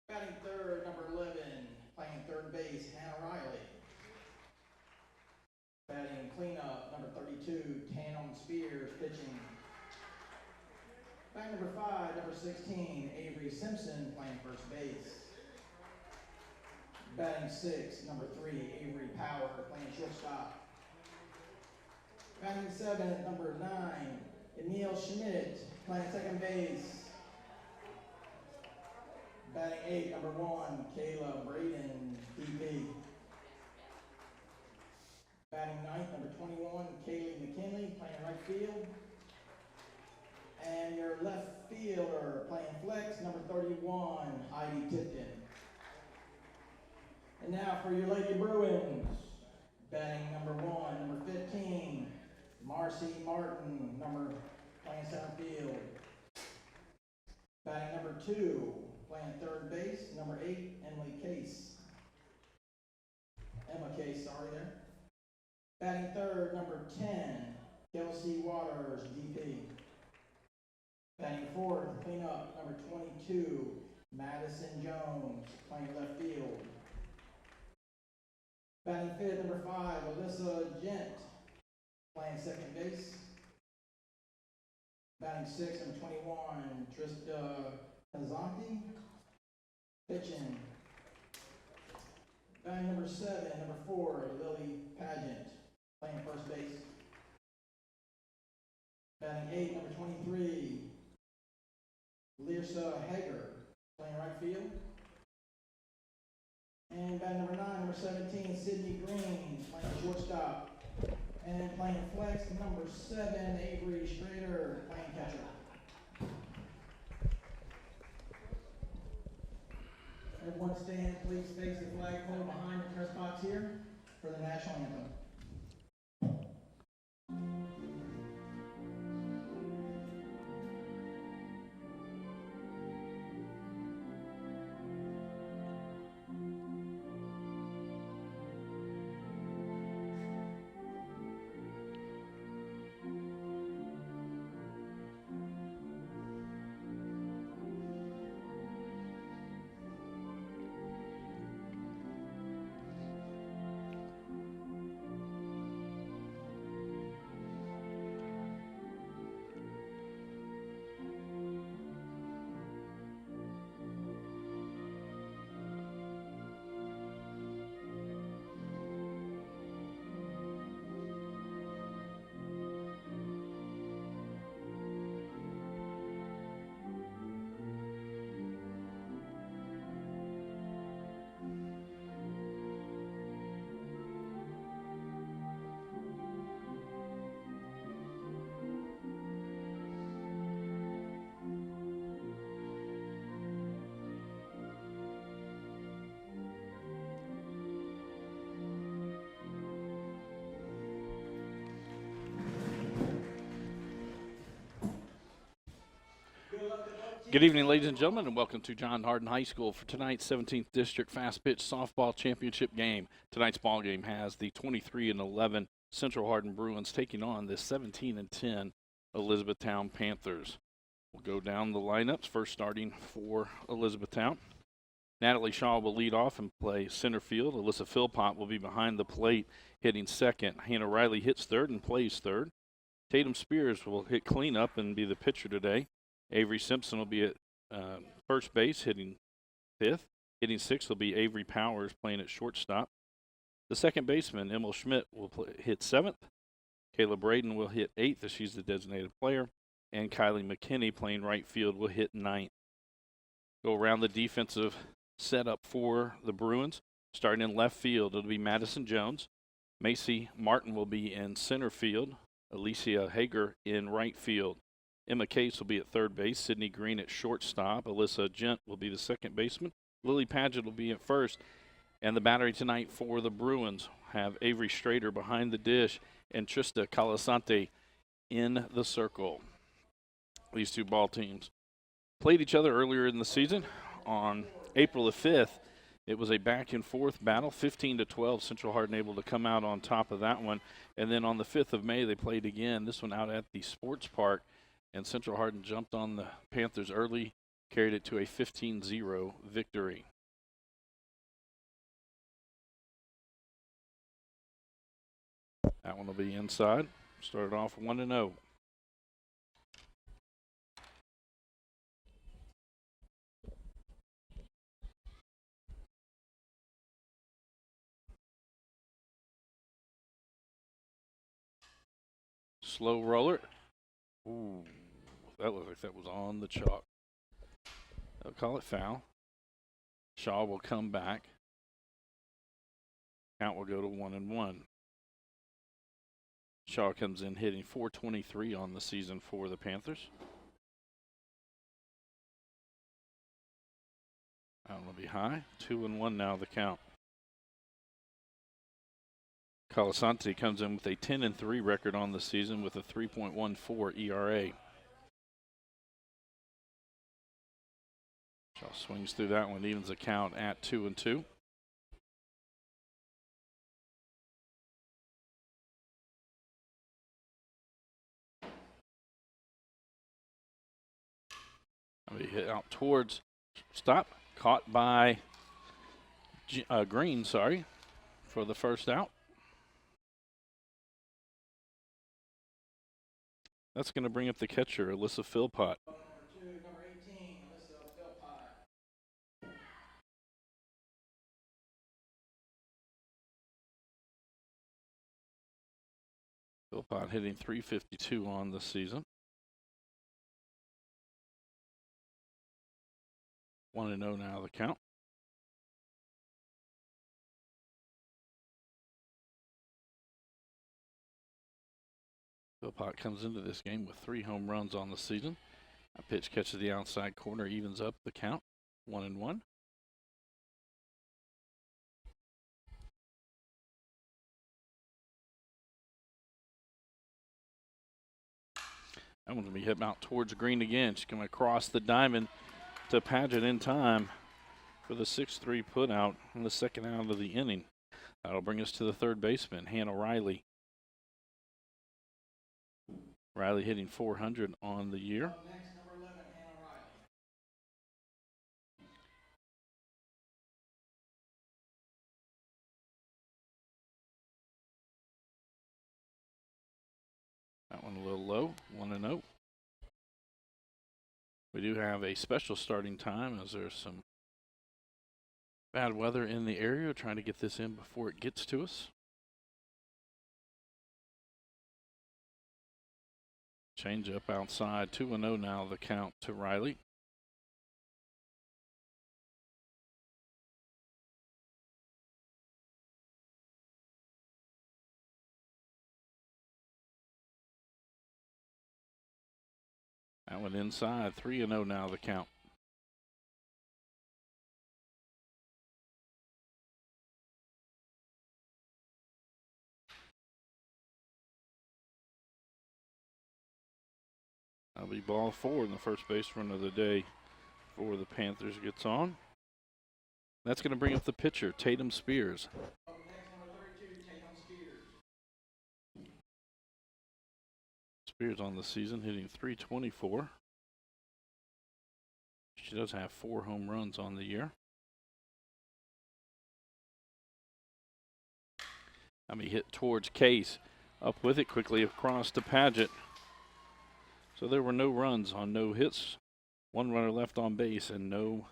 Batting third, number 11, playing third base, Hannah Riley. Batting cleanup, number 32, Tanom Spears, pitching. Batting number 5, number 16, Avery Simpson, playing first base. Batting 6, number 3, Avery Power, playing shortstop. Batting 7, number 9, Emil Schmidt, playing second base. Batting 8, number 1, Kayla Braden, DP. Batting ninth, number 21, Kaylee McKinley, playing right field. And your left fielder, playing flex, number 31, Heidi Tipton. And now for your Lady Bruins. Batting number 1, number 15, Marcy Martin, playing center field. Batting number 2, playing third base, number 8, Emma Case, there. Batting third, number 10, Kelsey Waters, DP. Batting fourth, cleanup, number 22, Madison Jones, playing left field. Batting fifth, number 5, Alyssa Gent, playing second base. Batting sixth, number 21, Trista Kazanti, pitching. Batting number 7, number 4, Lily Pageant, playing first base. Batting 8, number 23, Lisa Hager, playing right field. And batting number 9, number 17, Sydney Green, playing shortstop. And playing flex, number 7, Avery Schrader, playing catcher. Everyone stand, please face the flagpole behind the press box here for the national anthem. Good evening, ladies and gentlemen, and welcome to John Hardin High School for tonight's 17th District Fast Pitch Softball Championship game. Tonight's ball game has the 23-11 Central Hardin Bruins taking on the 17-10 Elizabethtown Panthers. We'll go down the lineups, first starting for Elizabethtown. Natalie Shaw will lead off and play center field. Alyssa Philpott will be behind the plate, hitting second. Hannah Riley hits third and plays third. Tatum Spears will hit cleanup and be the pitcher today. Avery Simpson will be at first base, hitting fifth. Hitting sixth will be Avery Powers, playing at shortstop. The second baseman, Emil Schmidt, will hit seventh. Kayla Braden will hit eighth, as she's the designated player. And Kylie McKinney, playing right field, will hit ninth. Go around the defensive setup for the Bruins. Starting in left field, it'll be Madison Jones. Macy Martin will be in center field. Alicia Hager in right field. Emma Case will be at third base. Sydney Green at shortstop. Alyssa Gent will be the second baseman. Lily Paget will be at first. And the battery tonight for the Bruins have Avery Schrader behind the dish and Trista Calasante in the circle. These two ball teams played each other earlier in the season. On April the 5th, it was a back-and-forth battle, 15-12. Central Hardin able to come out on top of that one. And then on the 5th of May, they played again, this one out at the Sports Park. And Central Hardin jumped on the Panthers early carried it to a 15-0 victory. That one will be inside. Started off 1-0. Slow roller. Ooh, that looked like that was on the chalk. They'll call it foul. Shaw will come back. Count will go to 1-1. Shaw comes in hitting .423 on the season for the Panthers. That one will be high. 2-1 now the count. Colasanti comes in with a 10-3 record on the season with a 3.14 ERA. Shaw swings through that one, evens the count at 2-2. He hit out towards stop, caught by Green, for the first out. That's going to bring up the catcher, Alyssa Philpott. Number 18, Alyssa Philpott. Philpott hitting .352 on the season. 1-0 now the count. Philpott comes into this game with 3 home runs on the season. A pitch catches the outside corner, evens up the count. 1-1. That one's going to be hit out towards Green again. She's going to cross the diamond to Paget in time for the 6-3 put out in the second out of the inning. That'll bring us to the third baseman, Hannah Riley. Riley hitting .400 on the year. Up next, number 11, Hannah Riley. That one a little low, 1-0. We do have a special starting time as there's some bad weather in the area. Trying to get this in before it gets to us. Change up outside, 2-0 now the count to Riley. That one inside, 3-0 now the count. That'll be ball 4, and the first base run of the day for the Panthers gets on. That's going to bring up the pitcher, Tatum Spears. Up next, number 32, Tatum Spears. Spears on the season hitting .324. She does have 4 home runs on the year. I mean, hit towards Case. Up with it quickly across to Paget. So there were no runs on no hits. 1 runner left on base and no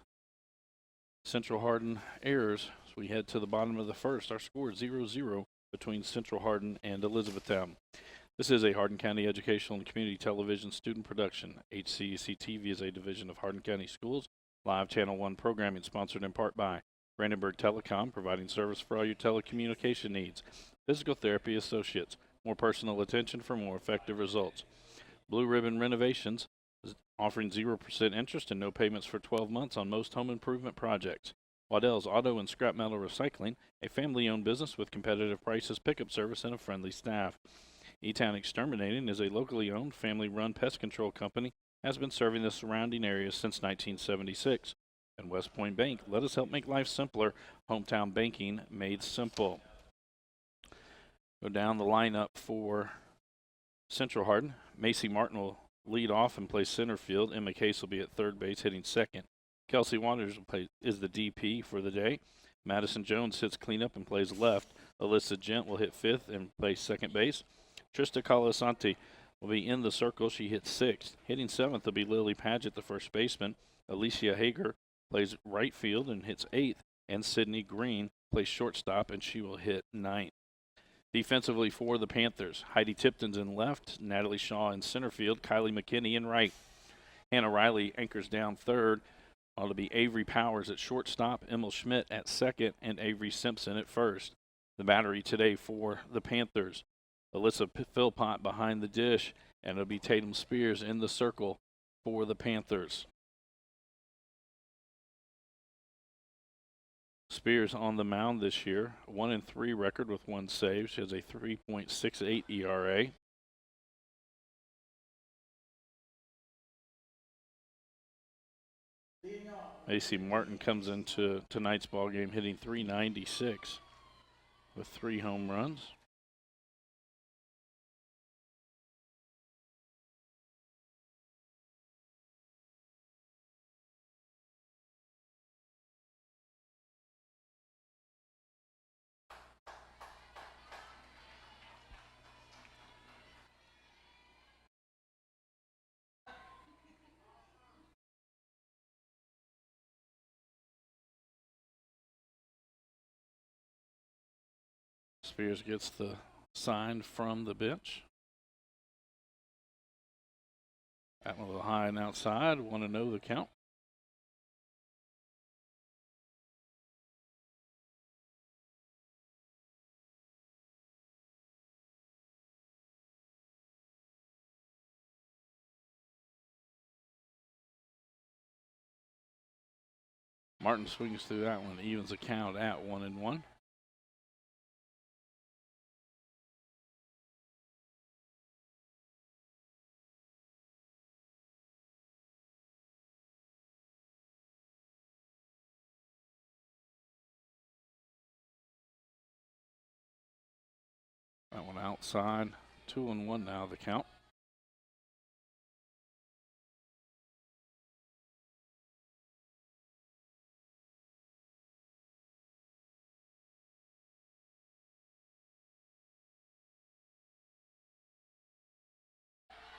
Central Hardin errors. So we head to the bottom of the first. Our score is 0-0 between Central Hardin and Elizabethtown. This is a Hardin County Educational and Community Television student production. HCEC-TV is a division of Hardin County Schools. Live Channel 1 programming sponsored in part by Brandenburg Telecom, providing service for all your telecommunication needs. Physical Therapy Associates, more personal attention for more effective results. Blue Ribbon Renovations is offering 0% interest and no payments for 12 months on most home improvement projects. Waddell's Auto and Scrap Metal Recycling, a family-owned business with competitive prices, pickup service, and a friendly staff. E-Town Exterminating is a locally owned, family-run pest control company, has been serving the surrounding areas since 1976. And West Point Bank, let us help make life simpler. Hometown banking made simple. Go down the lineup for Central Hardin. Macy Martin will lead off and play center field. Emma Case will be at third base hitting second. Kelsey Waters is the DP for the day. Madison Jones hits cleanup and plays left. Alyssa Gent will hit fifth and play second base. Trista Colasanti will be in the circle. She hits sixth. Hitting seventh will be Lily Paget, the first baseman. Alicia Hager plays right field and hits eighth. And Sydney Green plays shortstop, and she will hit ninth. Defensively for the Panthers, Heidi Tipton's in left, Natalie Shaw in center field, Kylie McKinney in right. Hannah Riley anchors down third. It'll be Avery Powers at shortstop, Emil Schmidt at second, and Avery Simpson at first. The battery today for the Panthers, Alyssa Philpott behind the dish, and it'll be Tatum Spears in the circle for the Panthers. Spears on the mound this year, 1-3 record with 1 save. She has a 3.68 ERA. Macy Martin comes into tonight's ball game hitting .396 with 3 home runs. Spears gets the sign from the bench. That one a little high and outside. Want to know the count. Martin swings through that one, evens the count at 1-1. That one outside. 2-1 now, the count.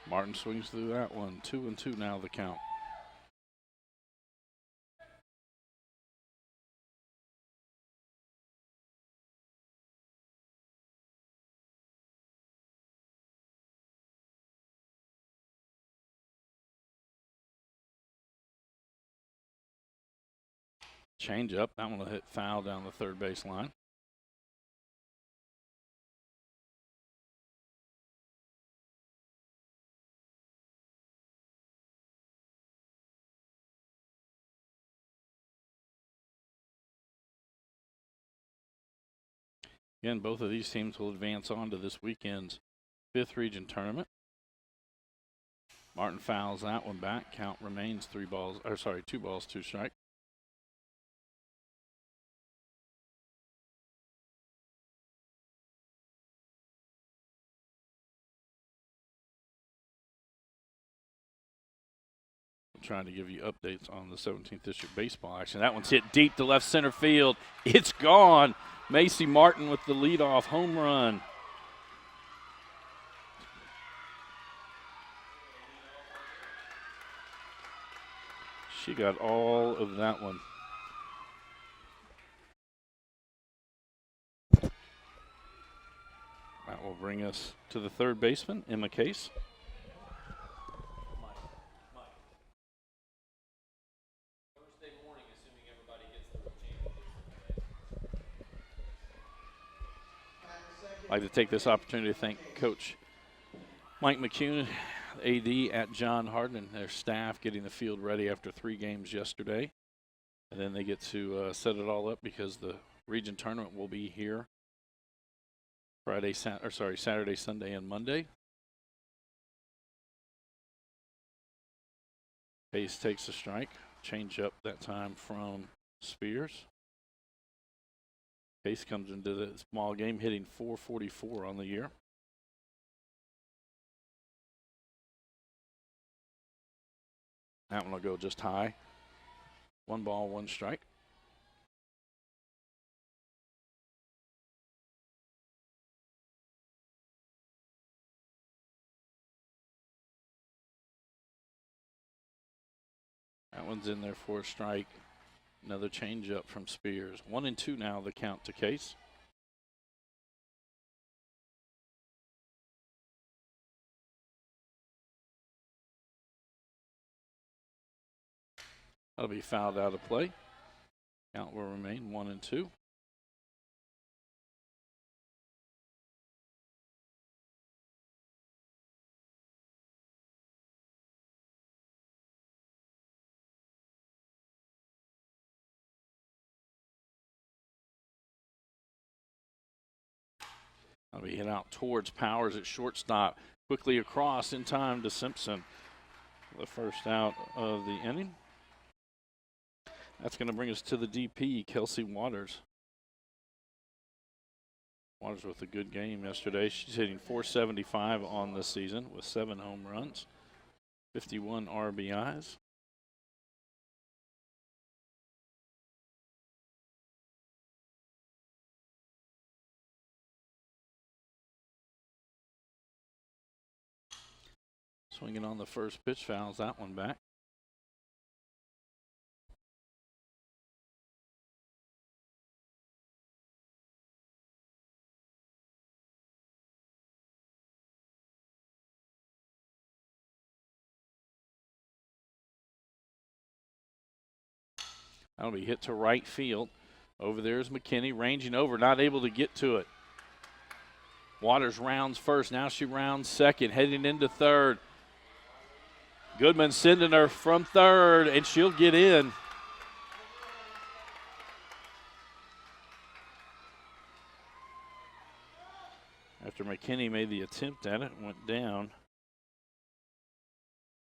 Martin swings through that one. 2-2 now, the count. Change up. That one will hit foul down the third base line. Again, both of these teams will advance on to this weekend's 5th region tournament. Martin fouls that one back. Count remains 2 balls, 2 strike. I'm trying to give you updates on the 17th District baseball action. That one's hit deep to left center field. It's gone. Macy Martin with the leadoff home run. She got all of that one. That will bring us to the third baseman, Emma Case. I'd like to take this opportunity to thank Coach Mike McCune, AD at John Hardin, and their staff getting the field ready after 3 games yesterday. And then they get to set it all up because the region tournament will be here Saturday, Sunday, and Monday. Hayes takes a strike. Change up that time from Spears. Hayes comes into the small game hitting .444 on the year. That one will go just high. 1 ball, 1 strike. That one's in there for a strike. Another changeup from Spears. 1-2 now, the count to Case. That'll be fouled out of play. Count will remain 1-2. That'll be hit out towards Powers at shortstop. Quickly across in time to Simpson. The first out of the inning. That's going to bring us to the DP, Kelsey Waters. Waters with a good game yesterday. She's hitting .475 on the season with 7 home runs, 51 RBIs. Swinging on the first pitch, fouls that one back. That'll be hit to right field. Over there is McKinney ranging over, not able to get to it. Waters rounds first, now she rounds second, heading into third. Goodman sending her from third, and she'll get in. After McKinney made the attempt at it, went down.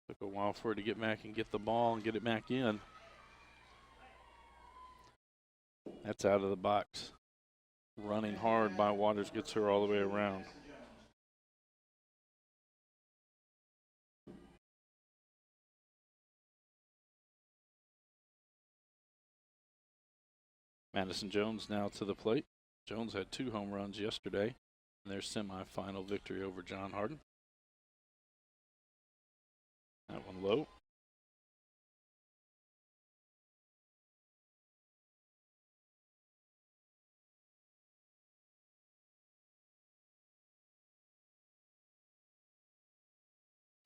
Took a while for her to get back and get the ball and get it back in. That's out of the box. Running hard by Waters gets her all the way around. Madison Jones now to the plate. Jones had 2 home runs yesterday in their semifinal victory over John Hardin. That one low.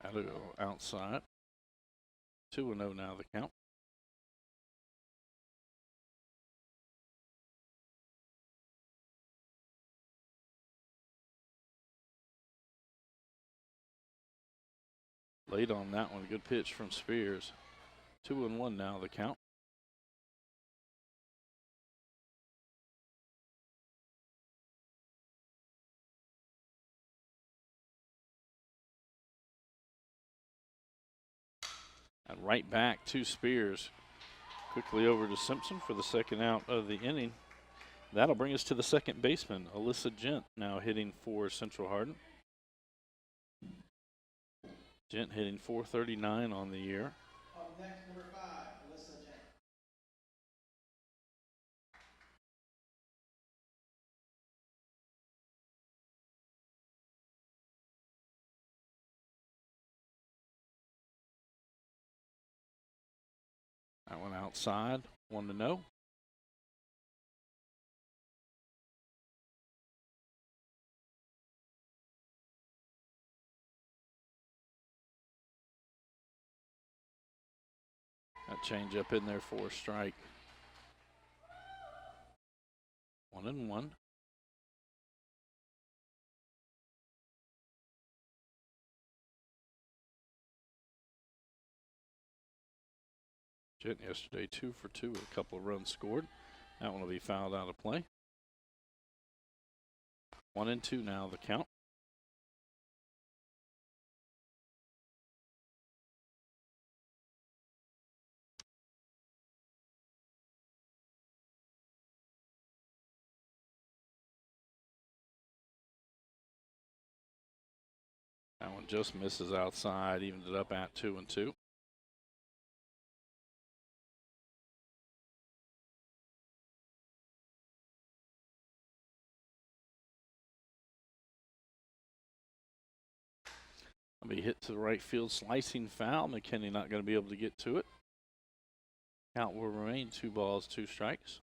That'll go outside. 2-0 now the count. Late on that one, good pitch from Spears. 2-1 now the count. And right back to Spears. Quickly over to Simpson for the second out of the inning. That'll bring us to the second baseman, Alyssa Gent, now hitting for Central Hardin. Gent hitting .439 on the year. Up next, number 5, Alyssa Gent. That one outside, 1-0. That change up in there for a strike. 1-1. Gent yesterday 2 for 2 with a couple of runs scored. That one will be fouled out of play. 1-2 now the count. That one just misses outside, evened it up at 2-2. Be hit to the right field, slicing foul. McKinney not going to be able to get to it. Count will remain 2 balls, 2 strikes.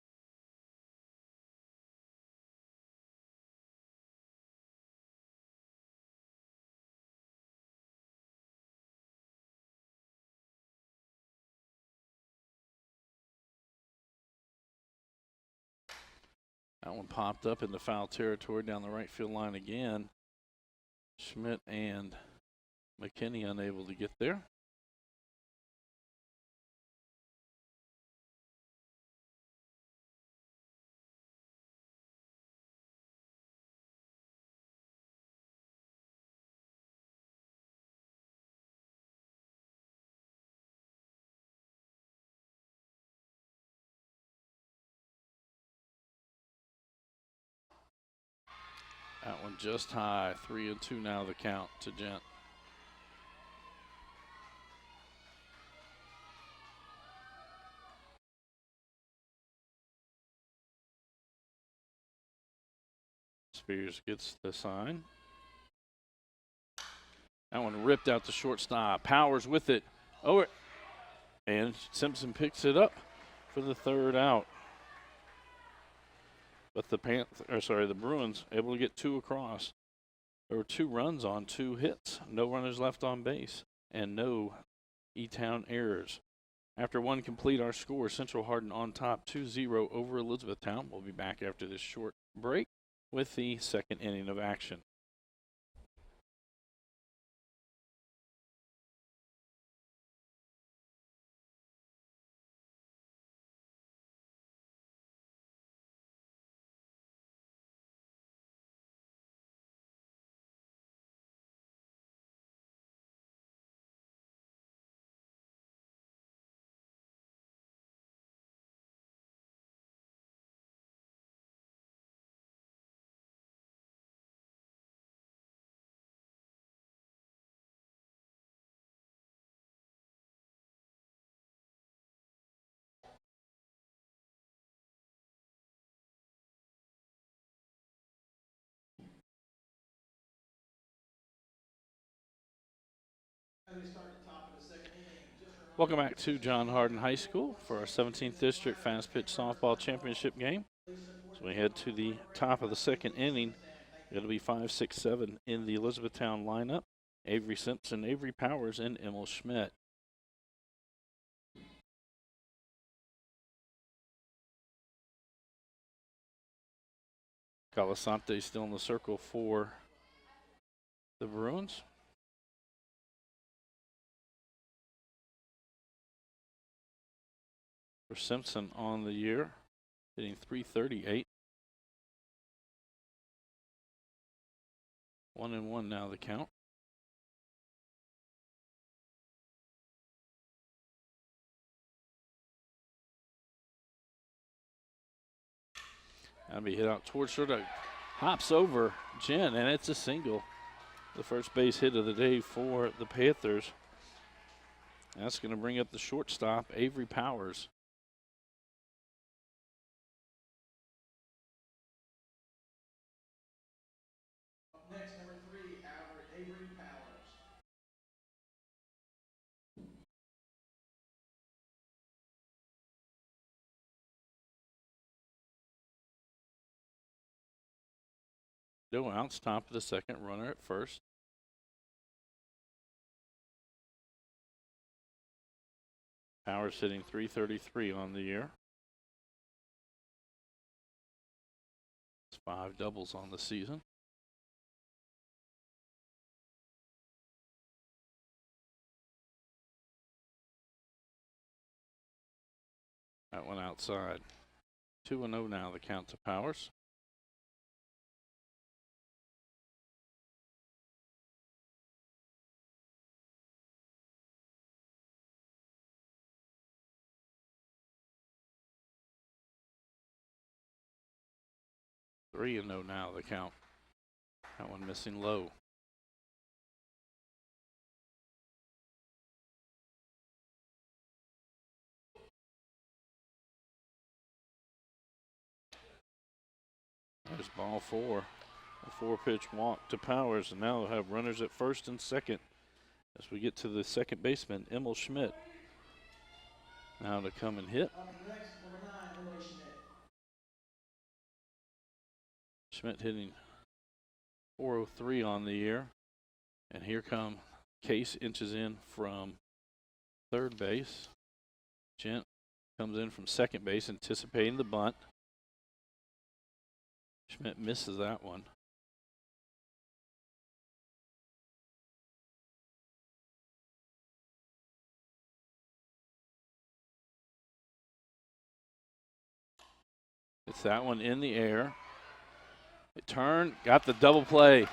That one popped up into foul territory down the right field line again. Schmidt and McKinney unable to get there. That one just high. 3-2 now the count to Gent. Spears gets the sign. That one ripped out the shortstop. Powers with it. Oh, and Simpson picks it up for the 3rd out. But the Bruins able to get 2 across. There were 2 runs on 2 hits. No runners left on base and no E-Town errors. After 1 complete, our score, Central Hardin on top 2-0 over Elizabethtown. We'll be back after this short break with the 2nd inning of action. Welcome back to John Hardin High School for our 17th District Fast Pitch Softball Championship game. So we head to the top of the 2nd inning. It'll be 5, 6, 7 in the Elizabethtown lineup. Avery Simpson, Avery Powers, and Emil Schmidt. Calasante still in the circle for the Bruins. For Simpson on the year, hitting .338. 1-1 now the count. That'll be hit out towards short. Hops over Jen, and it's a single. The first base hit of the day for the Panthers. That's going to bring up the shortstop, Avery Powers. Next, number 3, Avery Powers. No outs, top of the 2nd, runner at first. Powers hitting .333 on the year. It's 5 doubles on the season. That one outside. 2-0 now the count to Powers. Three and 0 now the count. That one missing low. There's ball 4. A 4-pitch walk to Powers, and now they'll have runners at 1st and 2nd as we get to the second baseman, Emil Schmidt. Now to come and hit. Next, number 9, Emily Schmidt. Schmidt hitting .403 on the year. And here come Case, inches in from third base. Gent comes in from second base, anticipating the bunt. Schmidt misses that one. It's that one in the air. It turned, got the double play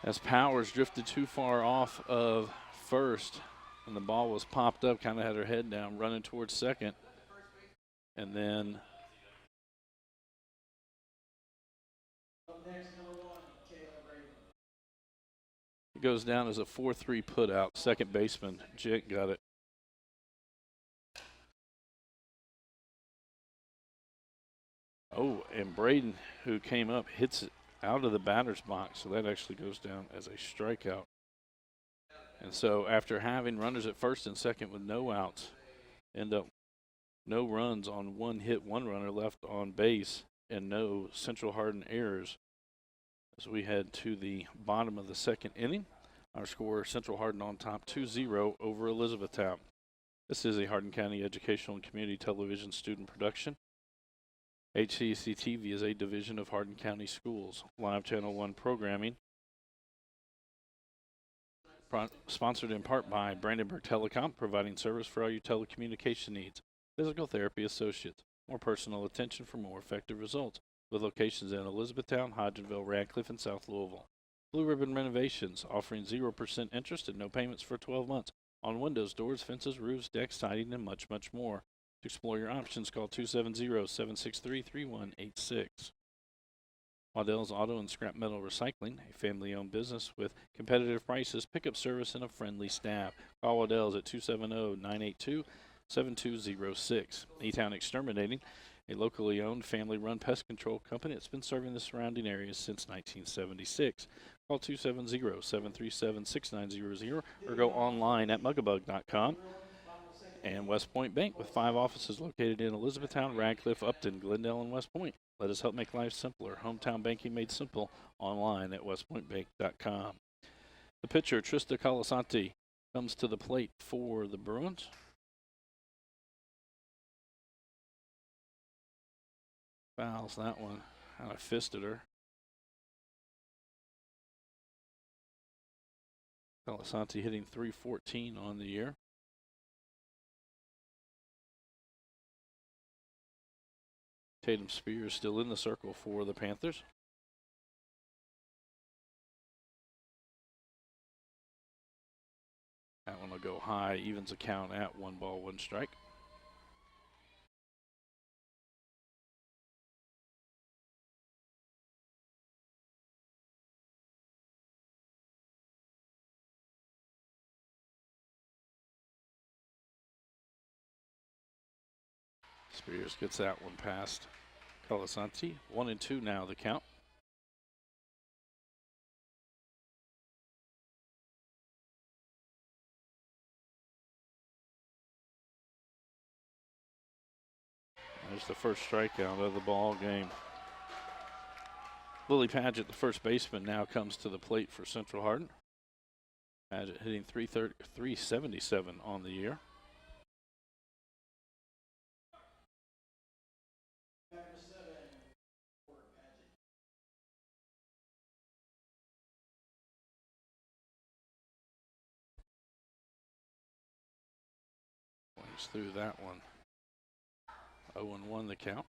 as Powers drifted too far off of first, and the ball was popped up, kind of had her head down, running towards second. And then it goes down as a 4-3 put out. Second baseman, Gent got it. Oh, and Braden, who came up, hits it out of the batter's box, so that actually goes down as a strikeout. And so after having runners at first and second with no outs, end up no runs on one hit, one runner left on base, and no Central Hardin errors. As we head to the bottom of the second inning, our score, Central Hardin on top 2-0 over Elizabethtown. This is a Hardin County Educational and Community Television student production. HCEC-TV is a division of Hardin County Schools. Live Channel 1 programming, sponsored in part by Brandenburg Telecom, providing service for all your telecommunication needs. Physical Therapy Associates, more personal attention for more effective results, with locations in Elizabethtown, Hodgenville, Radcliffe, and South Louisville. Blue Ribbon Renovations, offering 0% interest and no payments for 12 months on windows, doors, fences, roofs, decks, siding, and much, much more. To explore your options, call 270-763-3186. Waddell's Auto and Scrap Metal Recycling, a family-owned business with competitive prices, pickup service, and a friendly staff. Call Waddell's at 270-982-7206. E-Town Exterminating, a locally owned, family-run pest control company that's been serving the surrounding areas since 1976. Call 270-737-6900 or go online at mugabug.com. And West Point Bank, with 5 offices located in Elizabethtown, Radcliffe, Upton, Glendale, and West Point. Let us help make life simpler. Hometown banking made simple, online at westpointbank.com. The pitcher, Trista Colasanti, comes to the plate for the Bruins. Fouls that one. Kind of fisted her. Colasanti hitting .314 on the year. Tatum Spears still in the circle for the Panthers. That one will go high, evens the count at 1 ball, 1 strike. Spears gets that one past Colasanti. 1-2 now the count. There's the first strikeout of the ball game. Lily Paget, the first baseman, now comes to the plate for Central Hardin. Paget hitting .377 on the year. He's through that one. 0-1 the count.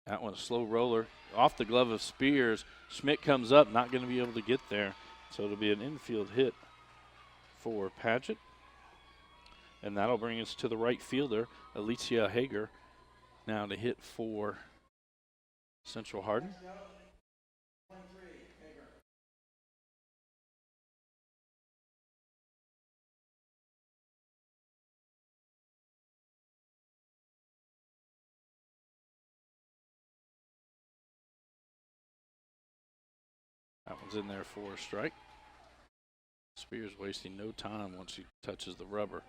That one, a slow roller off the glove of Spears. Schmidt comes up, not going to be able to get there. So it'll be an infield hit for Paget. And that'll bring us to the right fielder, Alicia Hager, now to hit for Central Hardin. one's in there for a strike. Spears wasting no time once he touches the rubber.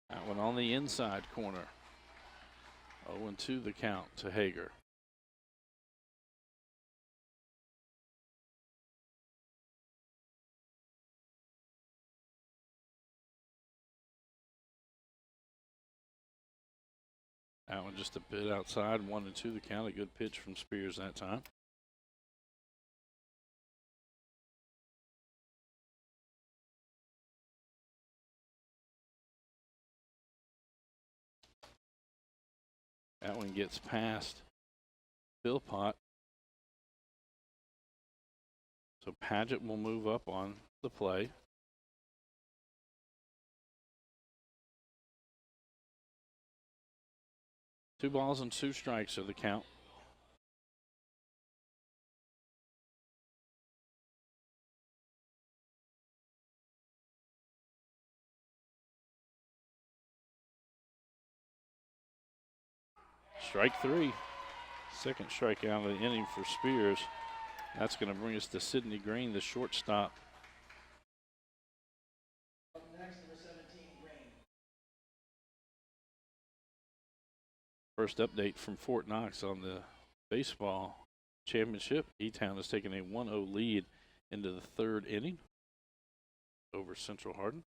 That one on the inside corner. 0-2 the count to Hager. That one just a bit outside, 1-2 the count. A good pitch from Spears that time. That one gets past Philpott. So Padgett will move up on the play. Two balls and two strikes are the count. Strike three. Second strikeout of the inning for Spears. That's going to bring us to Sidney Green, the shortstop. Up next, number 17, Green. First update from Fort Knox on the baseball championship. E-Town has taken a 1-0 lead into the third inning over Central Hardin.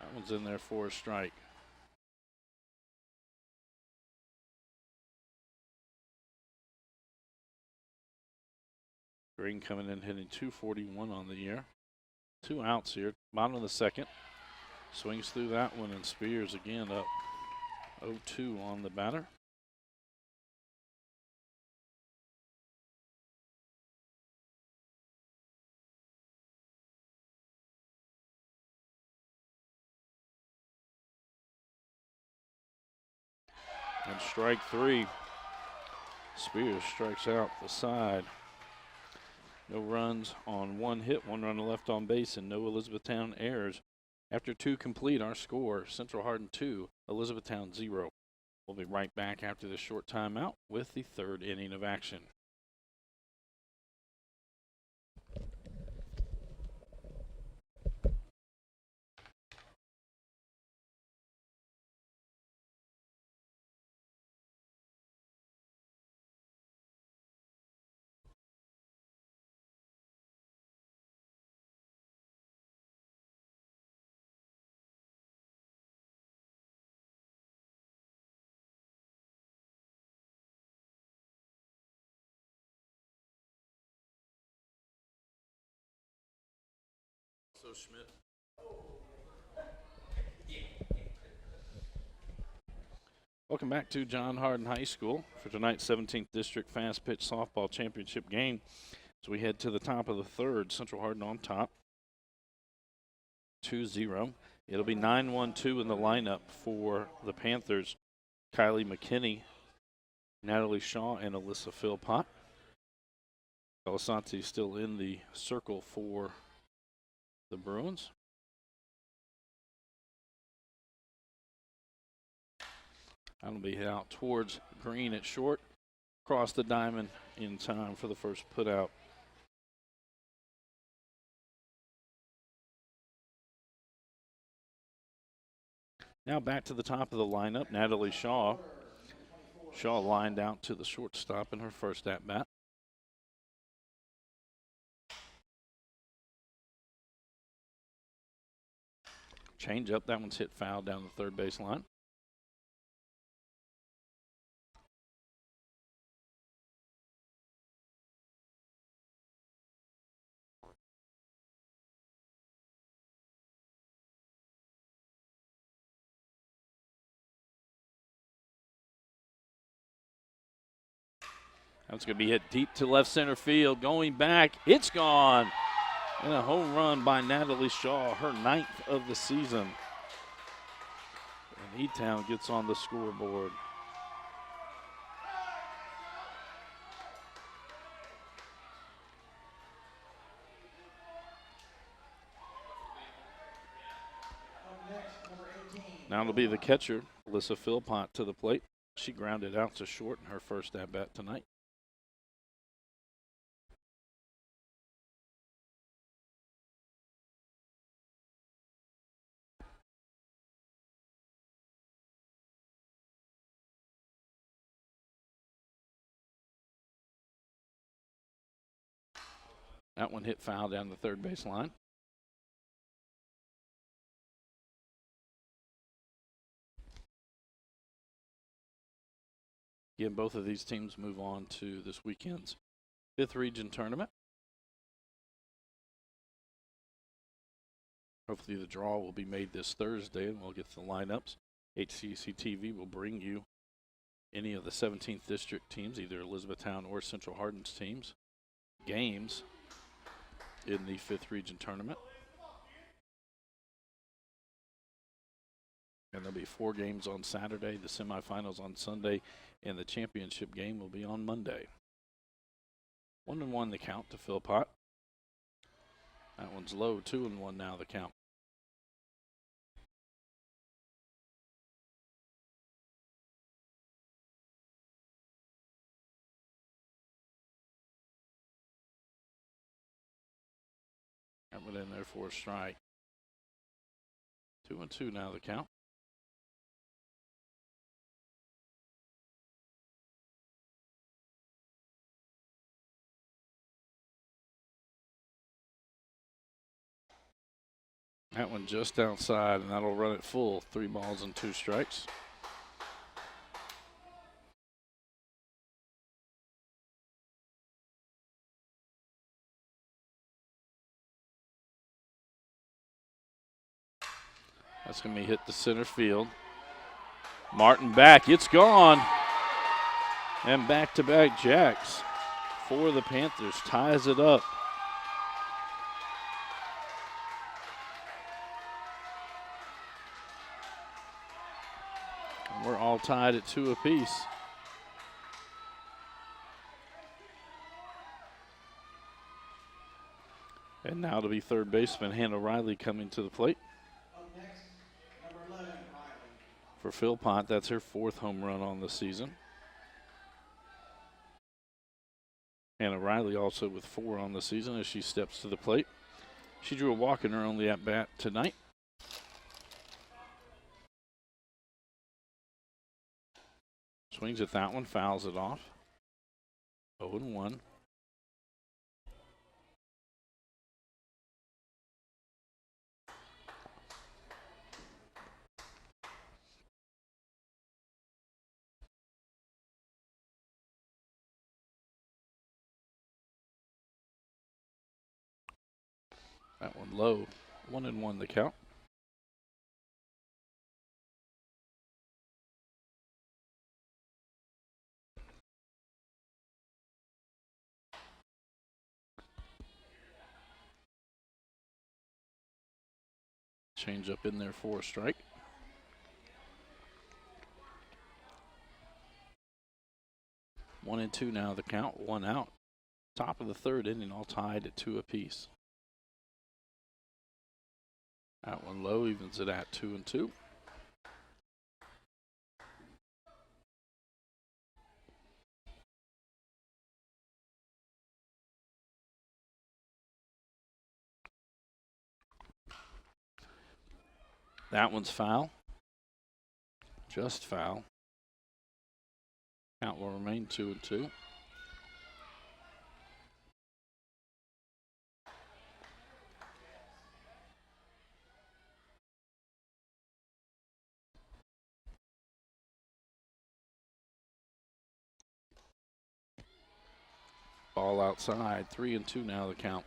That one's in there for a strike. Green coming in hitting .241 on the year. 2 outs here. Bottom of the second. Swings through that one, and Spears again up 0-2 on the batter. And strike three. Spears strikes out the side. No runs on 1 hit, 1 run left on base, and no Elizabethtown errors. After 2 complete, our score, Central Hardin 2, Elizabethtown 0. We'll be right back after this short timeout with the third inning of action. So Schmidt. Welcome back to John Hardin High School for tonight's 17th District Fast Pitch Softball Championship game. As we head to the top of the third, Central Hardin on top, 2-0. It'll be 9-1-2 in the lineup for the Panthers. Kylie McKinney, Natalie Shaw, and Alyssa Philpott. Colasanti still in the circle for the Bruins. That'll be out towards Green at short. Cross the diamond in time for the first put out. Now back to the top of the lineup, Natalie Shaw. Shaw lined out to the shortstop in her first at bat. Change up, that one's hit foul down the third base line. That's going to be hit deep to left center field. Going back, it's gone. And a home run by Natalie Shaw, her 9th of the season. And E-Town gets on the scoreboard. Now it'll be the catcher, Alyssa Philpott, to the plate. She grounded out to short in her first at-bat tonight. That one hit foul down the third base line. Again, both of these teams move on to this weekend's 5th region tournament. Hopefully the draw will be made this Thursday and we'll get the lineups. HCEC-TV will bring you any of the 17th district teams, either Elizabethtown or Central Hardin's teams, games in the 5th region tournament. And there'll be 4 games on Saturday, the semifinals on Sunday, and the championship game will be on Monday. 1-1 the count to Philpott. That one's low, 2-1 now the count. That went in there for a strike. 2-2 now the count. That one just outside, and that'll run it full. 3 balls and 2 strikes. That's going to be hit to center field. Martin back. It's gone. And back-to-back jacks for the Panthers. Ties it up. And we're all tied at 2 apiece. And now to be third baseman Hannah Riley coming to the plate. Next, number 11, Riley. For Philpott, that's her 4th home run on the season. Hannah Riley also with 4 on the season as she steps to the plate. She drew a walk in her only at-bat tonight. Swings at that one, fouls it off. 0-1. That one low. 1-1 the count. Change up in there for a strike. One and two now the count, 1 out. Top of the third inning, all tied at 2 apiece. That one low, evens it at 2-2. That one's foul. Just foul. Count will remain 2-2. Ball outside, 3-2 now the count.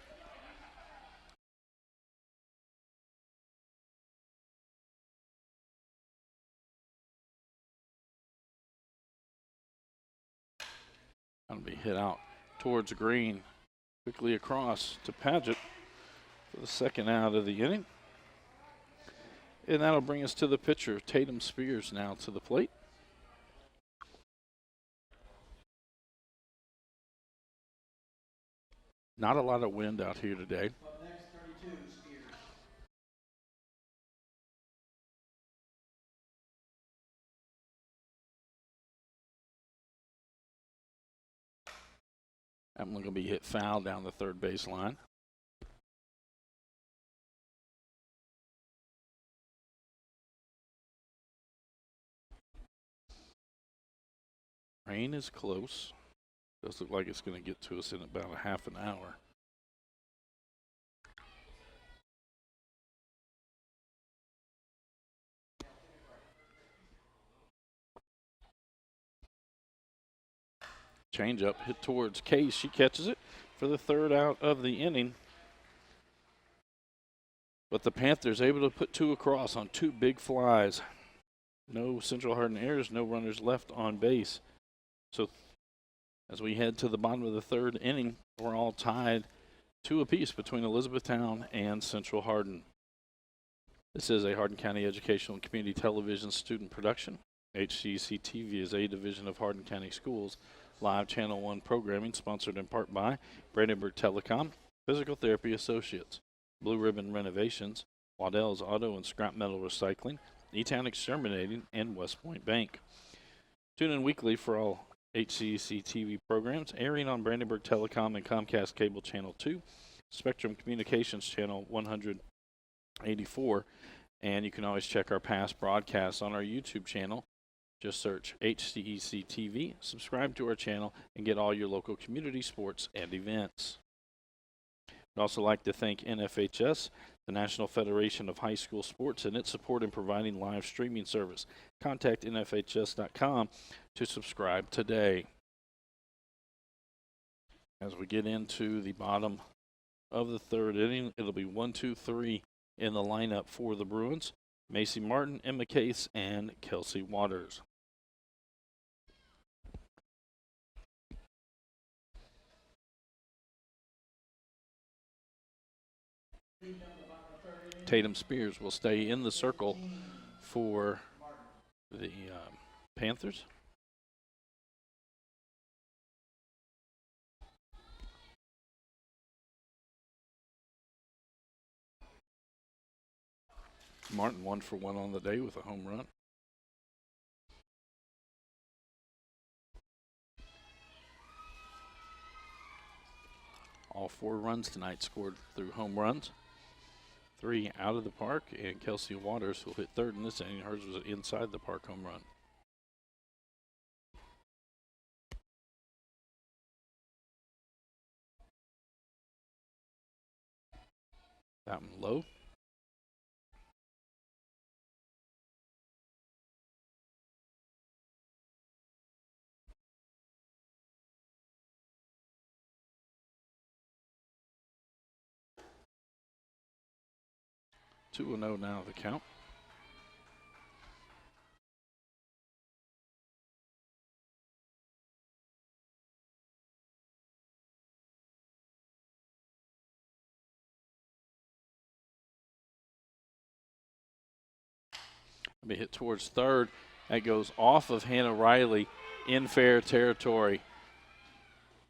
Going to be hit out towards green. Quickly across to Paget for the 2nd out of the inning. And that'll bring us to the pitcher, Tatum Spears, now to the plate. Not a lot of wind out here today. Up next, 32, Spears. That one going to be hit foul down the third baseline. Rain is close. Does look like it's going to get to us in about a half an hour. Change up, hit towards Case. She catches it for the third out of the inning. But the Panthers able to put two across on two big flies. No Central Hardin errors, no runners left on base. So as we head to the bottom of the third inning, we're all tied 2 apiece between Elizabethtown and Central Hardin. This is a Hardin County Educational and Community Television student production. HCEC-TV is a division of Hardin County Schools. Live Channel 1 programming sponsored in part by Brandenburg Telecom, Physical Therapy Associates, Blue Ribbon Renovations, Waddell's Auto and Scrap Metal Recycling, E-Town Exterminating, and West Point Bank. Tune in weekly for all HCEC-TV programs airing on Brandenburg Telecom and Comcast Cable Channel 2, Spectrum Communications Channel 184, and you can always check our past broadcasts on our YouTube channel. Just search HCEC-TV, subscribe to our channel, and get all your local community sports and events. I'd also like to thank NFHS, the National Federation of High School Sports, and its support in providing live streaming service. Contact nfhs.com to subscribe today. As we get into the bottom of the third inning, it'll be 1, 2, 3 in the lineup for the Bruins. Macy Martin, Emma Case, and Kelsey Waters. Tatum Spears will stay in the circle for the Panthers. Martin 1 for 1 on the day with a home run. All 4 runs tonight scored through home runs. 3 out of the park, and Kelsey Waters, who'll hit third in this inning. Hers was an inside the park home run. That one low. Two and 0 now the count. Be hit towards third. That goes off of Hannah Riley in fair territory.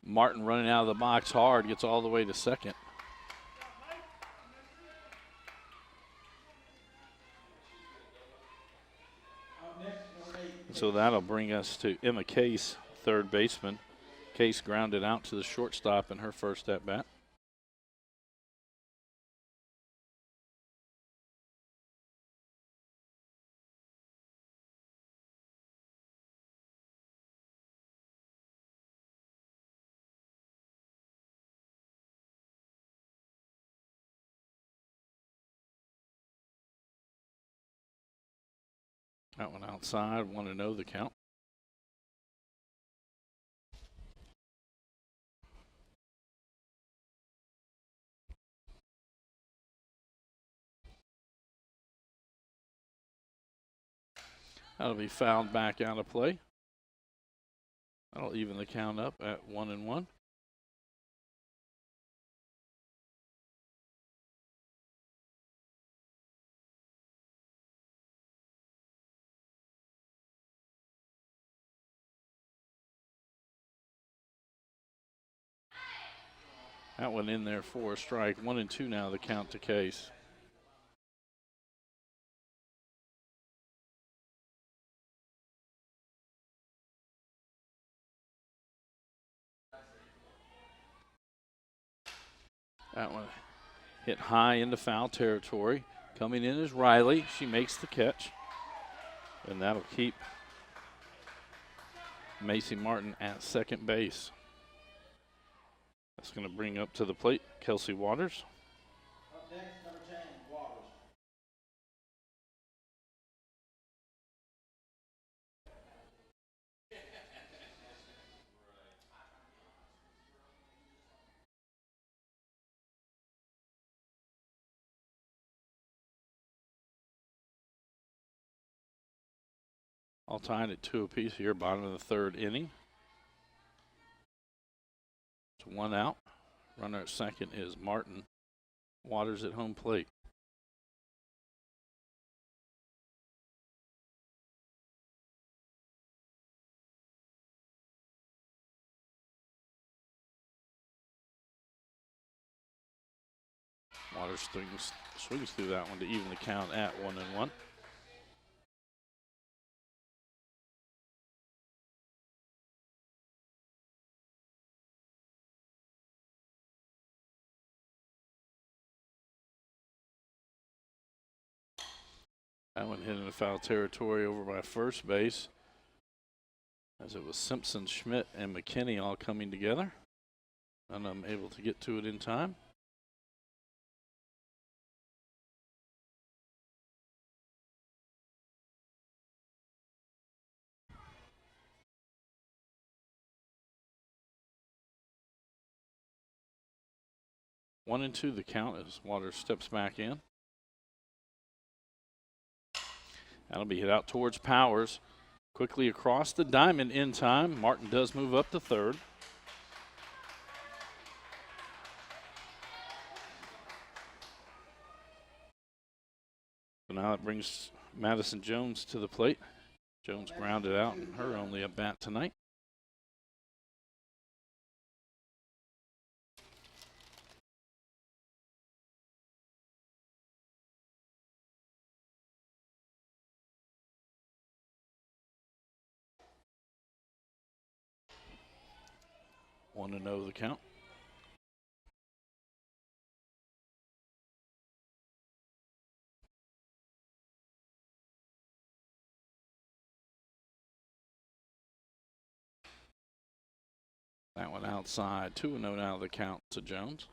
Martin running out of the box hard, gets all the way to second. So that'll bring us to Emma Case, third baseman. Case grounded out to the shortstop in her first at bat. That one outside, 1-0 the count. That'll be fouled back out of play. That'll even the count up at 1-1. That one in there for a strike. 1-2 now the count to Case. That one hit high into foul territory. Coming in is Riley. She makes the catch. And that'll keep Macy Martin at second base. That's going to bring up to the plate Kelsey Waters. Up next, number 10, Waters. All tied at 2 apiece here, bottom of the third inning. It's 1 out. Runner at second is Martin. Waters at home plate. Waters swings through that one to even the count at 1-1. That one hit into foul territory over by first base, as it was Simpson, Schmidt, and McKinney all coming together. None of them able to get to it in time. One and two the count as Waters steps back in. That'll be hit out towards Powers. Quickly across the diamond in time. Martin does move up to third. So now it brings Madison Jones to the plate. Jones grounded out in her only at bat tonight. One to know the count. That one outside. 2-0 now the count to Jones.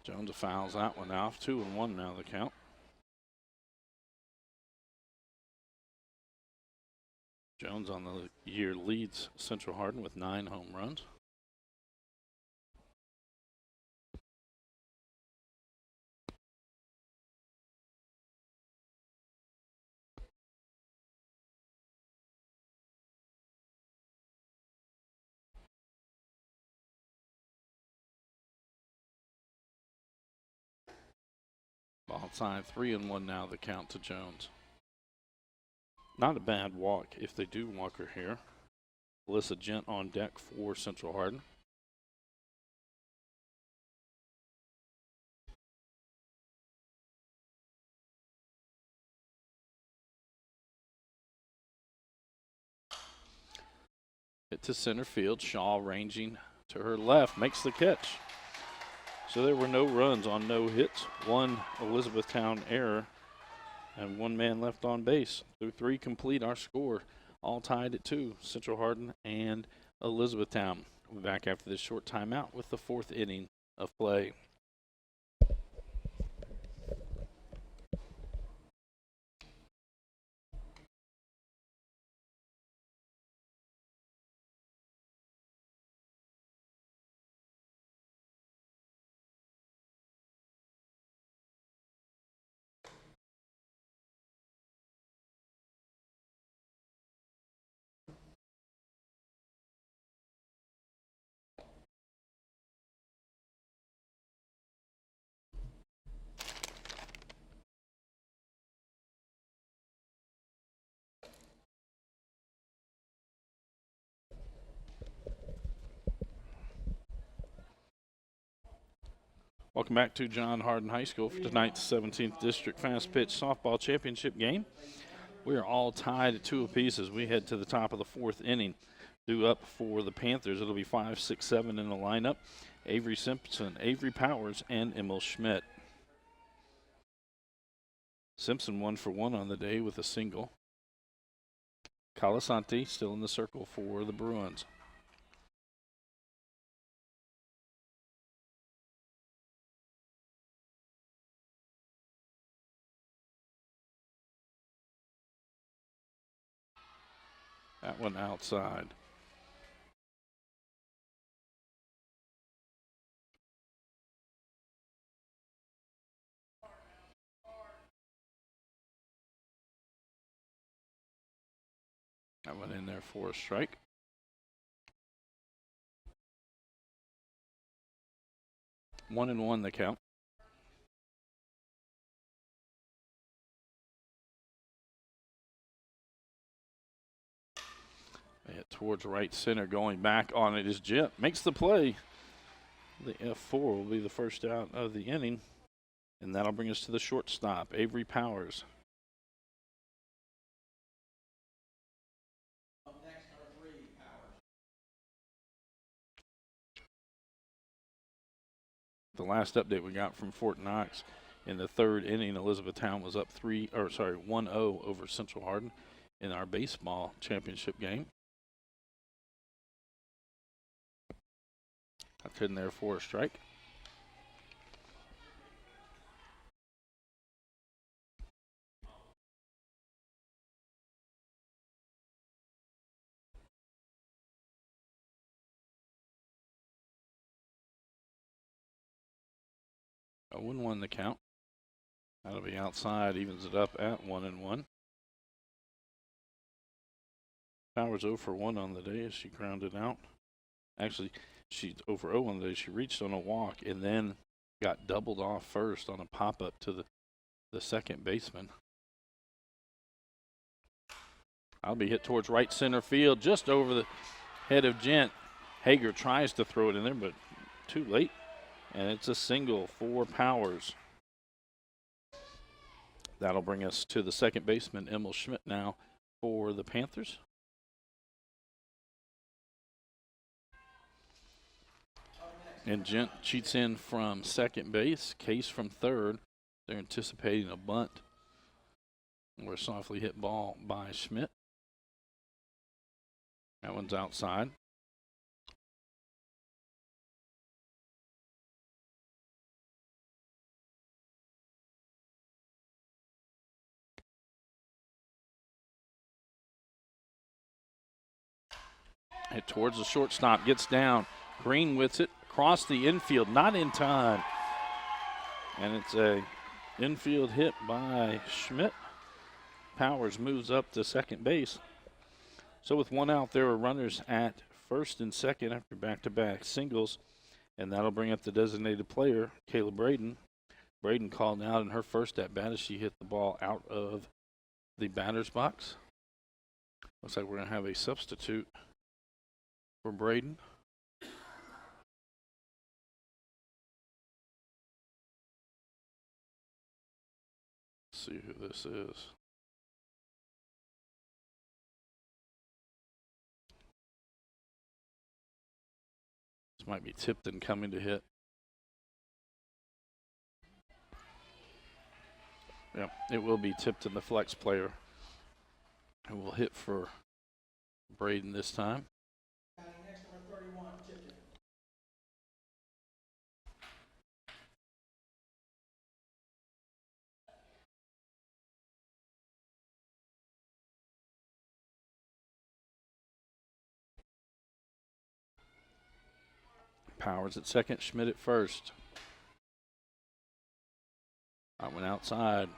Jones fouls that one off. 2-1 now the count. Jones on the year leads Central Hardin with 9 home runs. Ball side 3-1 now the count to Jones. Not a bad walk if they do walk her here. Alyssa Gent on deck for Central Hardin. Hit to center field. Shaw ranging to her left, makes the catch. So there were no runs on no hits, 1 Elizabethtown error, and 1 man left on base. Through 3 complete, our score all tied at 2, Central Hardin and Elizabethtown. We'll be back after this short timeout with the 4th inning of play. Welcome back to John Hardin High School for tonight's 17th District Fast Pitch Softball Championship game. We are all tied at 2 apiece as we head to the top of the 4th inning. Due up for the Panthers, it'll be 5, 6, 7 in the lineup. Avery Simpson, Avery Powers, and Emil Schmidt. Simpson 1 for 1 on the day with a single. Colasanti still in the circle for the Bruins. That one outside. That one in there for a strike. One and one the count. Hit towards right center, going back on it is Jet. Makes the play. The F4 will be the first out of the inning, and that'll bring us to the shortstop, Avery Powers. Up next, number 3, Powers. The last update we got from Fort Knox in the 3rd inning, Elizabethtown was up 1-0 over Central Hardin in our baseball championship game. That's in there for a strike. A 1-1 the count. That'll be outside, evens it up at 1-1. Powers 0 for 1 on the day as she grounded out. Actually, she's 0 for 0 on the day. She reached on a walk and then got doubled off first on a pop-up to the second baseman. I'll be hit towards right center field, just over the head of Gent. Hager tries to throw it in there, but too late. And it's a single for Powers. That'll bring us to the second baseman, Emil Schmidt, now for the Panthers. And Gent cheats in from second base. Case from third. They're anticipating a bunt or a softly hit ball by Schmidt. That one's outside. Hit towards the shortstop, gets down. Green with it. Across the infield, not in time. And it's a infield hit by Schmidt. Powers moves up to second base. So with 1 out, there are runners at first and second after back-to-back singles. And that'll bring up the designated player, Kayla Braden. Braden called out in her first at-bat as she hit the ball out of the batter's box. Looks like we're going to have a substitute for Braden. See who this is. This might be Tipton coming to hit. Yep, it will be Tipton, the flex player, who will hit for Braden this time. Next, number 31, Tipton. Powers at second, Schmidt at first. That went outside.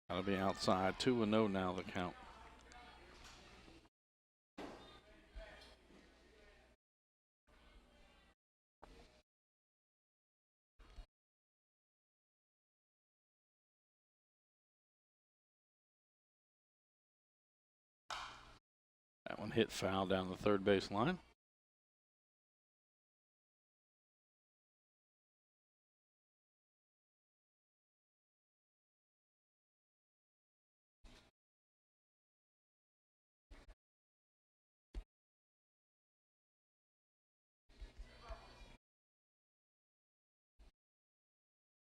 That'll be outside. 2-0 now the count. That one hit foul down the third base line.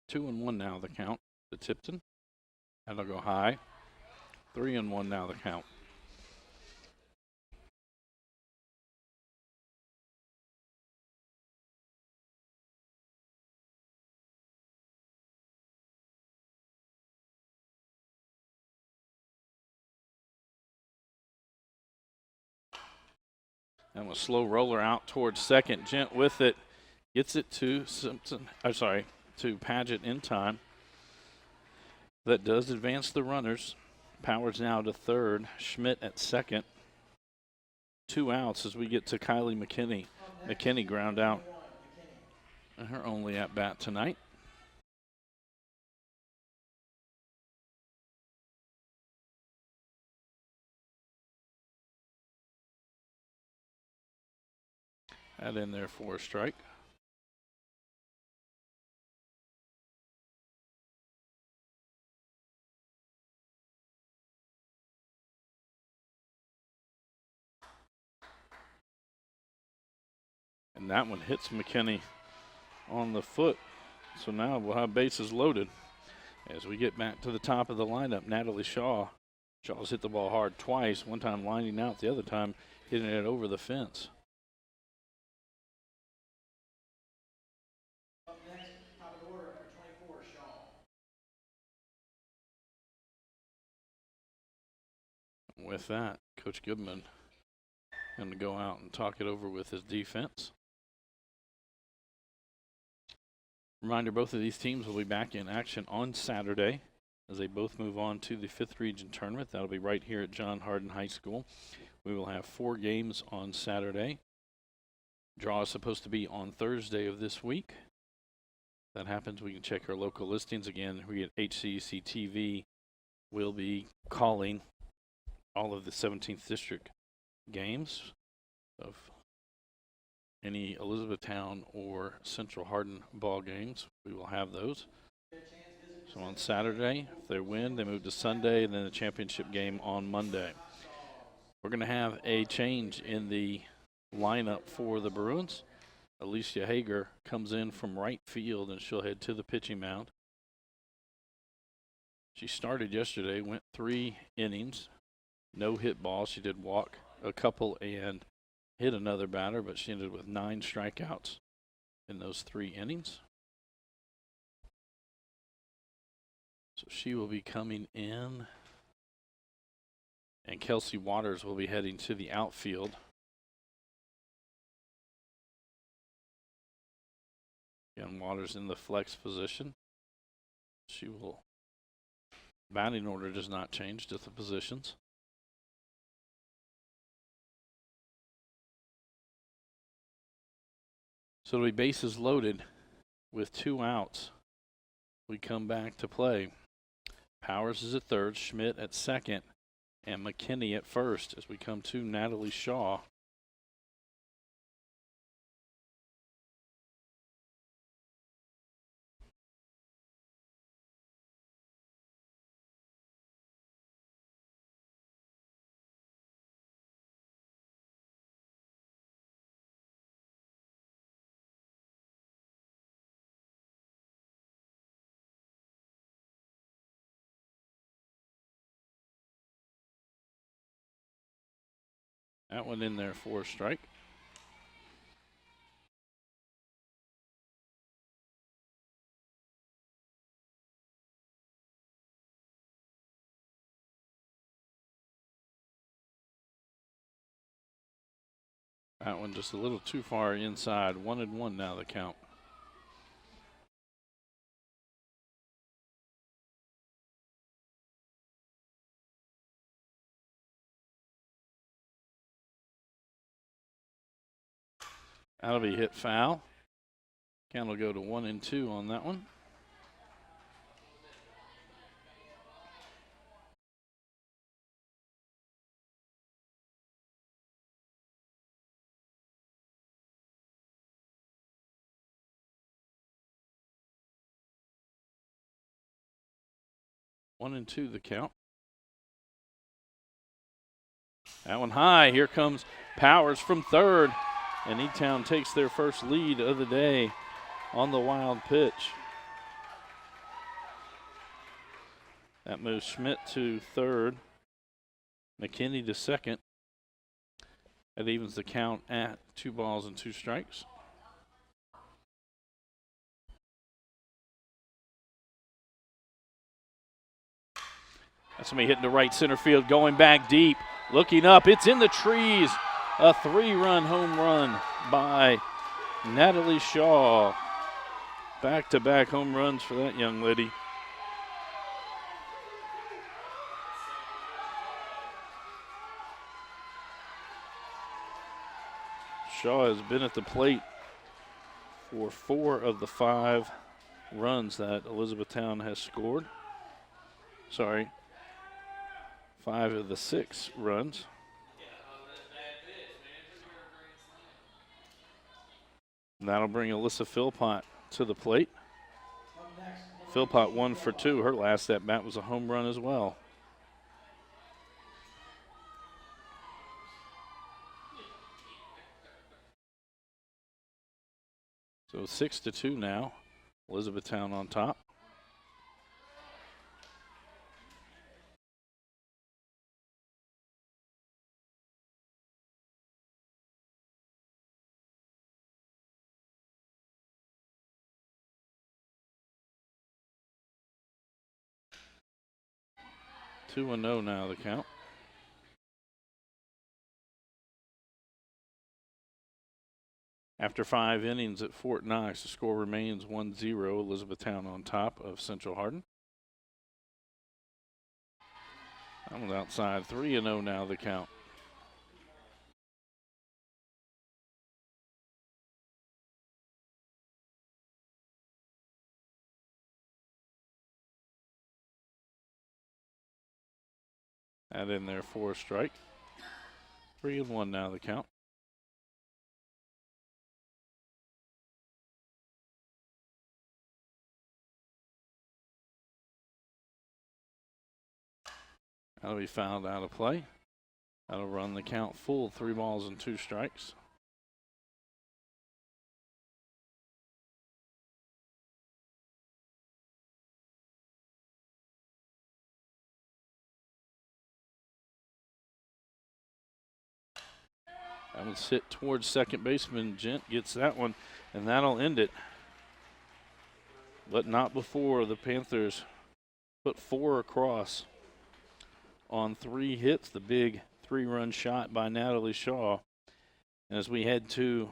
Two and one now the count to Tipton. That'll go high. 3-1 now the count. And a slow roller out towards second. Gent with it. Gets it to Simpson. To Paget in time. That does advance the runners. Powers now to third. Schmidt at second. 2 outs as we get to Kylie McKinney. McKinney ground out. Her only at bat tonight. That in there for a strike. And that one hits McKinney on the foot. So now we'll have bases loaded. As we get back to the top of the lineup, Natalie Shaw. Shaw's hit the ball hard twice, one time lining out, the other time hitting it over the fence. Up next, top of the order, number 24, Shaw. With that, Coach Goodman going to go out and talk it over with his defense. Reminder, both of these teams will be back in action on Saturday as they both move on to the 5th Region Tournament. That'll be right here at John Hardin High School. We will have 4 games on Saturday. Draw is supposed to be on Thursday of this week. If that happens, we can check our local listings again. We at HCEC-TV will be calling all of the 17th District games of any Elizabethtown or Central Hardin ball games. We will have those. So on Saturday, if they win, they move to Sunday, and then the championship game on Monday. We're going to have a change in the lineup for the Bruins. Alicia Hager comes in from right field, and she'll head to the pitching mound. She started yesterday, went 3 innings, no hit ball. She did walk a couple and hit another batter, but she ended with 9 strikeouts in those 3 innings. So she will be coming in, and Kelsey Waters will be heading to the outfield. Again, Waters in the flex position. She will, batting order does not change, just the positions. So it'll be bases loaded with 2 outs. We come back to play. Powers is at third, Schmidt at second, and McKinney at first as we come to Natalie Shaw. That one in there for a strike. That one just a little too far inside. 1-1 now the count. That'll be hit foul. Count will go to 1-2 on that one. 1-2 the count. That one high. Here comes Powers from third. And E-Town takes their first lead of the day on the wild pitch. That moves Schmidt to third. McKinney to second. That evens the count at 2 balls and 2 strikes. That's somebody hitting the right center field, going back deep, looking up. It's in the trees. A 3-run home run by Natalie Shaw. Back-to-back home runs for that young lady. Shaw has been at the plate for 4 of the 5 runs that Elizabethtown has scored. 5 of the 6 runs. And that'll bring Alyssa Philpott to the plate. Philpott 1 for 2. Her last at bat was a home run as well. So 6-2 now. Elizabethtown on top. Two 2-0 now the count. After 5 innings at Fort Knox, the score remains 1-0. Elizabethtown on top of Central Hardin. That one's outside. 3-0 now the count. That in there for a strike. 3-1 now the count. That'll be fouled out of play. That'll run the count full. 3 balls and 2 strikes. That one's hit towards second baseman. Gent gets that one, and that'll end it. But not before the Panthers put 4 across on 3 hits. The big 3-run shot by Natalie Shaw. And as we head to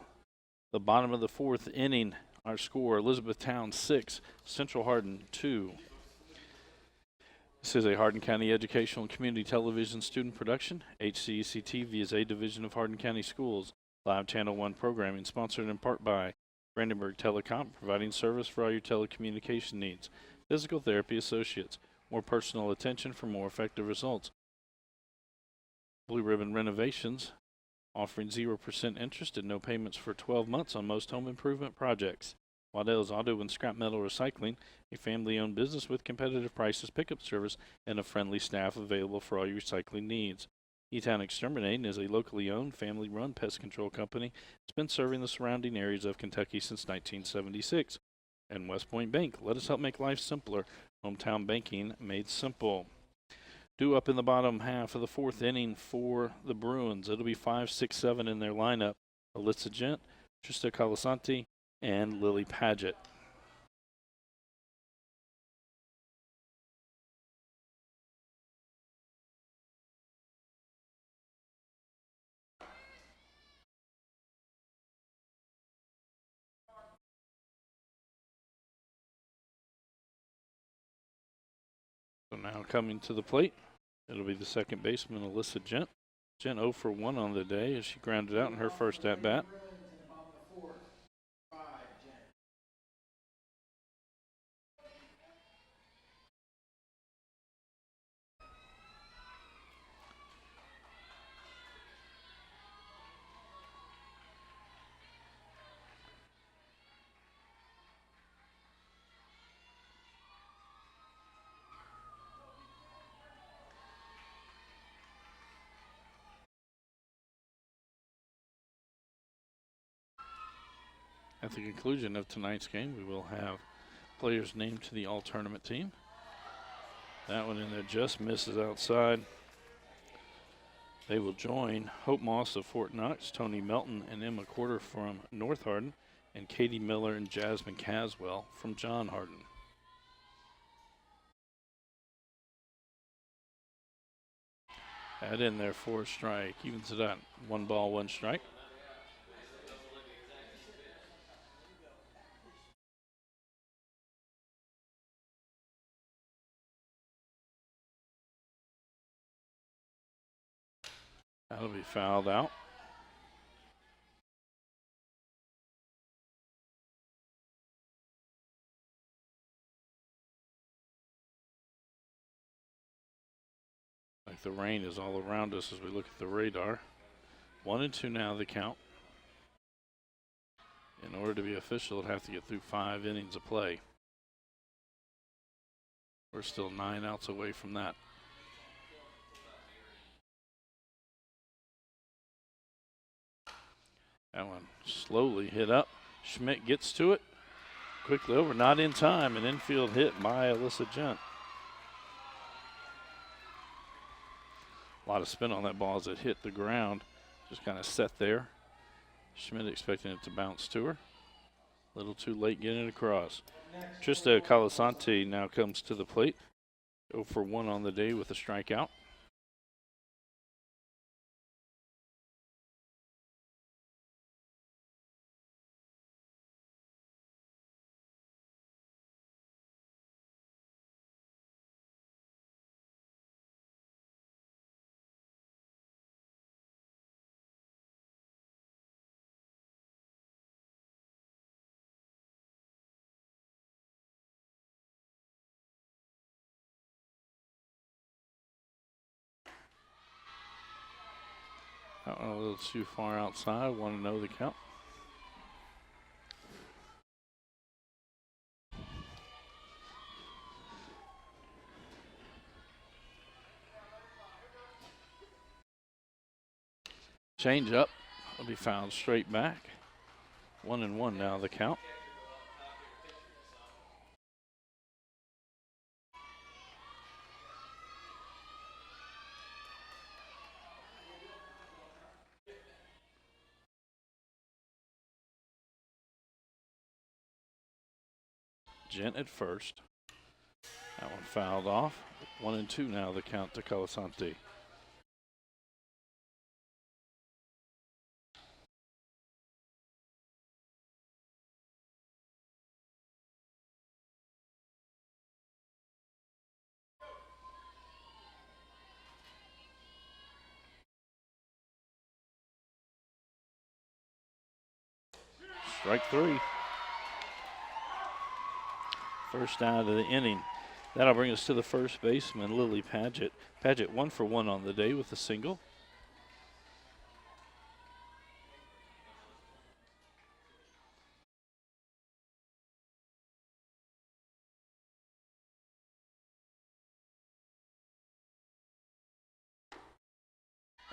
the bottom of the 4th inning, our score, Elizabethtown 6, Central Hardin 2. This is a Hardin County Educational and Community Television student production. HCEC-TV is a division of Hardin County Schools. Live Channel 1 programming sponsored in part by Brandenburg Telecom, providing service for all your telecommunication needs. Physical Therapy Associates, more personal attention for more effective results. Blue Ribbon Renovations, offering 0% interest and no payments for 12 months on most home improvement projects. Waddell's Auto and Scrap Metal Recycling, a family-owned business with competitive prices, pickup service, and a friendly staff available for all your recycling needs. E-Town Exterminating is a locally owned, family-run pest control company that's been serving the surrounding areas of Kentucky since 1976. And West Point Bank, let us help make life simpler. Hometown banking made simple. Due up in the bottom half of the 4th inning for the Bruins. It'll be 5, 6, 7 in their lineup. Alyssa Gent, Trista Colasanti, and Lily Paget. So now coming to the plate, it'll be the second baseman, Alyssa Gent. Gent 0 for 1 on the day as she grounded out in her first at-bat. At the conclusion of tonight's game, we will have players named to the all-tournament team. That one in there just misses outside. They will join Hope Moss of Fort Knox, Tony Melton and Emma Quarter from North Hardin, and Katie Miller and Jasmine Caswell from John Hardin. That in there for a strike. Evens it out. 1 ball, 1 strike. That'll be fouled out. Like the rain is all around us as we look at the radar. 1-2 now the count. In order to be official, it'd have to get through 5 innings of play. We're still 9 outs away from that. That one slowly hit up. Schmidt gets to it. Quickly over, not in time. An infield hit by Alyssa Gent. A lot of spin on that ball as it hit the ground. Just kind of set there. Schmidt expecting it to bounce to her. A little too late getting it across. Trista Colasanti now comes to the plate. 0 for 1 on the day with a strikeout. That one a little too far outside. 1-0 the count. Change up. Will be fouled straight back. 1-1 now the count. Gent at first. That one fouled off. 1-2 now the count to Colasanti. Strike 3. First out of the inning. That'll bring us to the first baseman, Lily Paget. Paget 1 for 1 on the day with a single.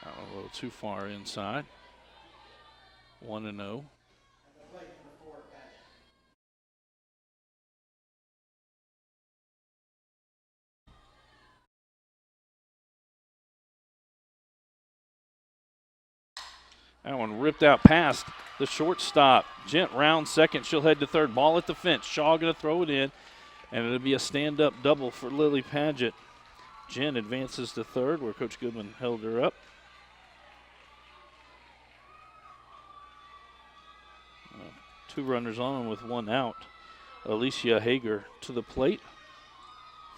That one a little too far inside. 1-0. That one ripped out past the shortstop. Gent round second. She'll head to third. Ball at the fence. Shaw going to throw it in, and it'll be a stand-up double for Lily Paget. Gent advances to third where Coach Goodwin held her up. Two runners on with 1 out. Alicia Hager to the plate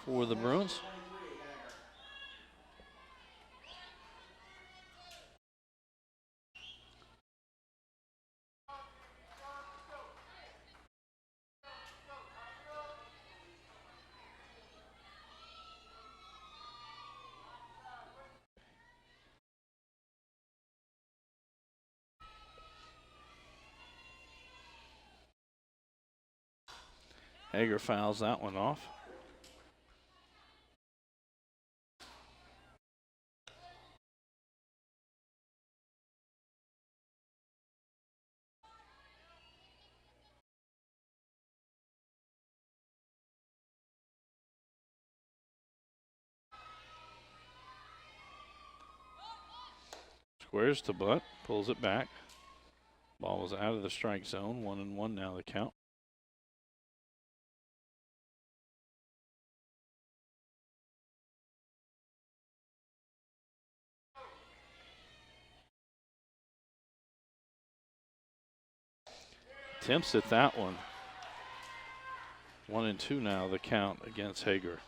for the Bruins. Hager fouls that one off. Squares to bunt, pulls it back. Ball was out of the strike zone. 1-1 now the count. Attempts at that one. 1-2 now the count against Hager.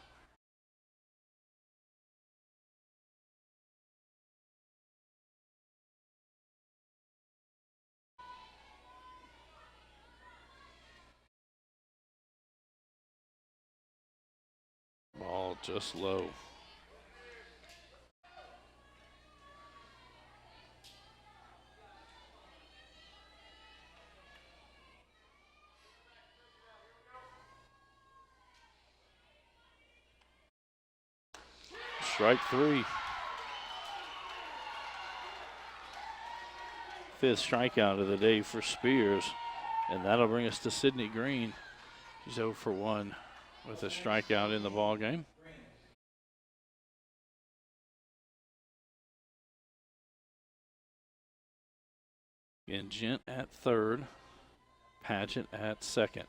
Ball just low. Strike 3. Fifth strikeout of the day for Spears. And that'll bring us to Sydney Green. She's 0 for 1 with a strikeout in the ball game. Again, Gent at third, Paget at second.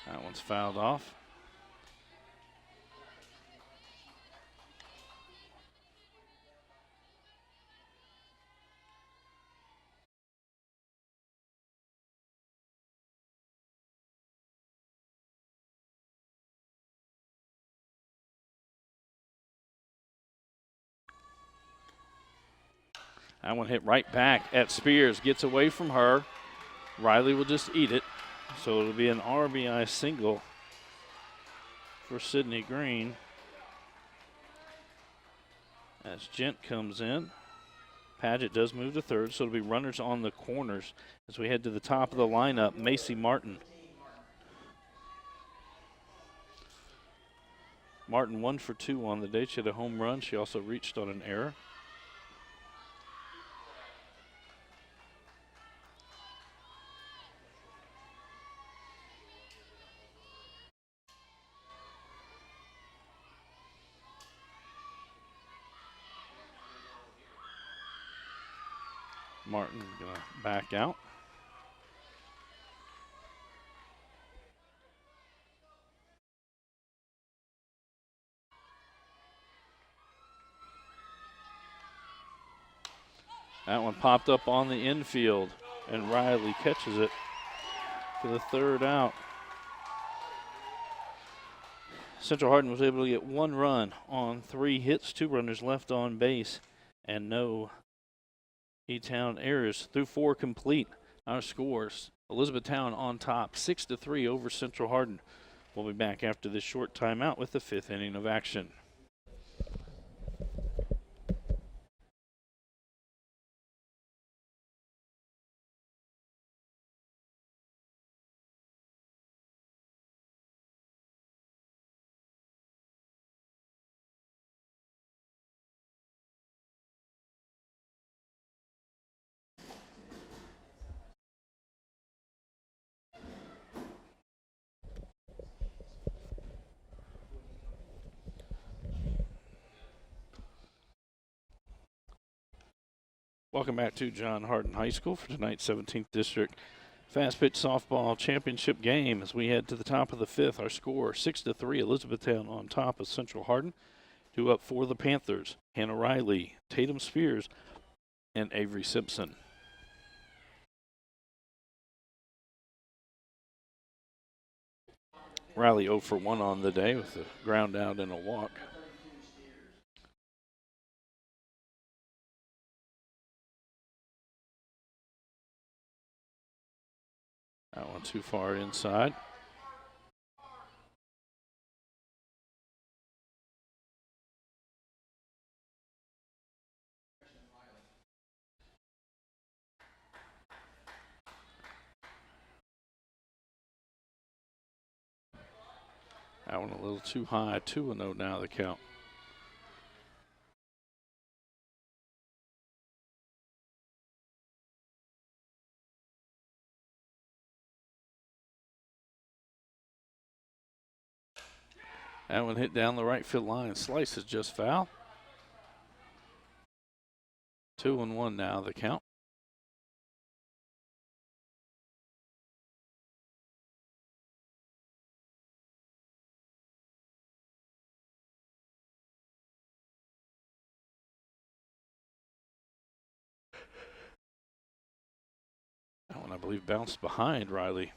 That one's fouled off. That one hit right back at Spears. Gets away from her. Riley will just eat it. So it'll be an RBI single for Sydney Green. As Gent comes in. Paget does move to third, so it'll be runners on the corners as we head to the top of the lineup. Macy Martin. Martin 1 for 2 on the day. She had a home run. She also reached on an error. Martin gonna back out. That one popped up on the infield, and Riley catches it for the third out. Central Hardin was able to get 1 run on 3 hits, 2 runners left on base, and no E-Town errors through 4 complete. Our scores: Elizabethtown on top, 6-3 over Central Hardin. We'll be back after this short timeout with the 5th inning of action. Welcome back to John Hardin High School for tonight's 17th District Fast Pitch Softball Championship game. As we head to the top of the 5th, our score 6-3, Elizabethtown on top of Central Hardin. 2 up for the Panthers: Hannah Riley, Tatum Spears, and Avery Simpson. Riley 0 for 1 on the day with a ground out and a walk. That one too far inside. That one a little too high. 2-0 now the count. That one hit down the right field line. Slice is just foul. 2-1 now, the count. That one, I believe, bounced behind Riley.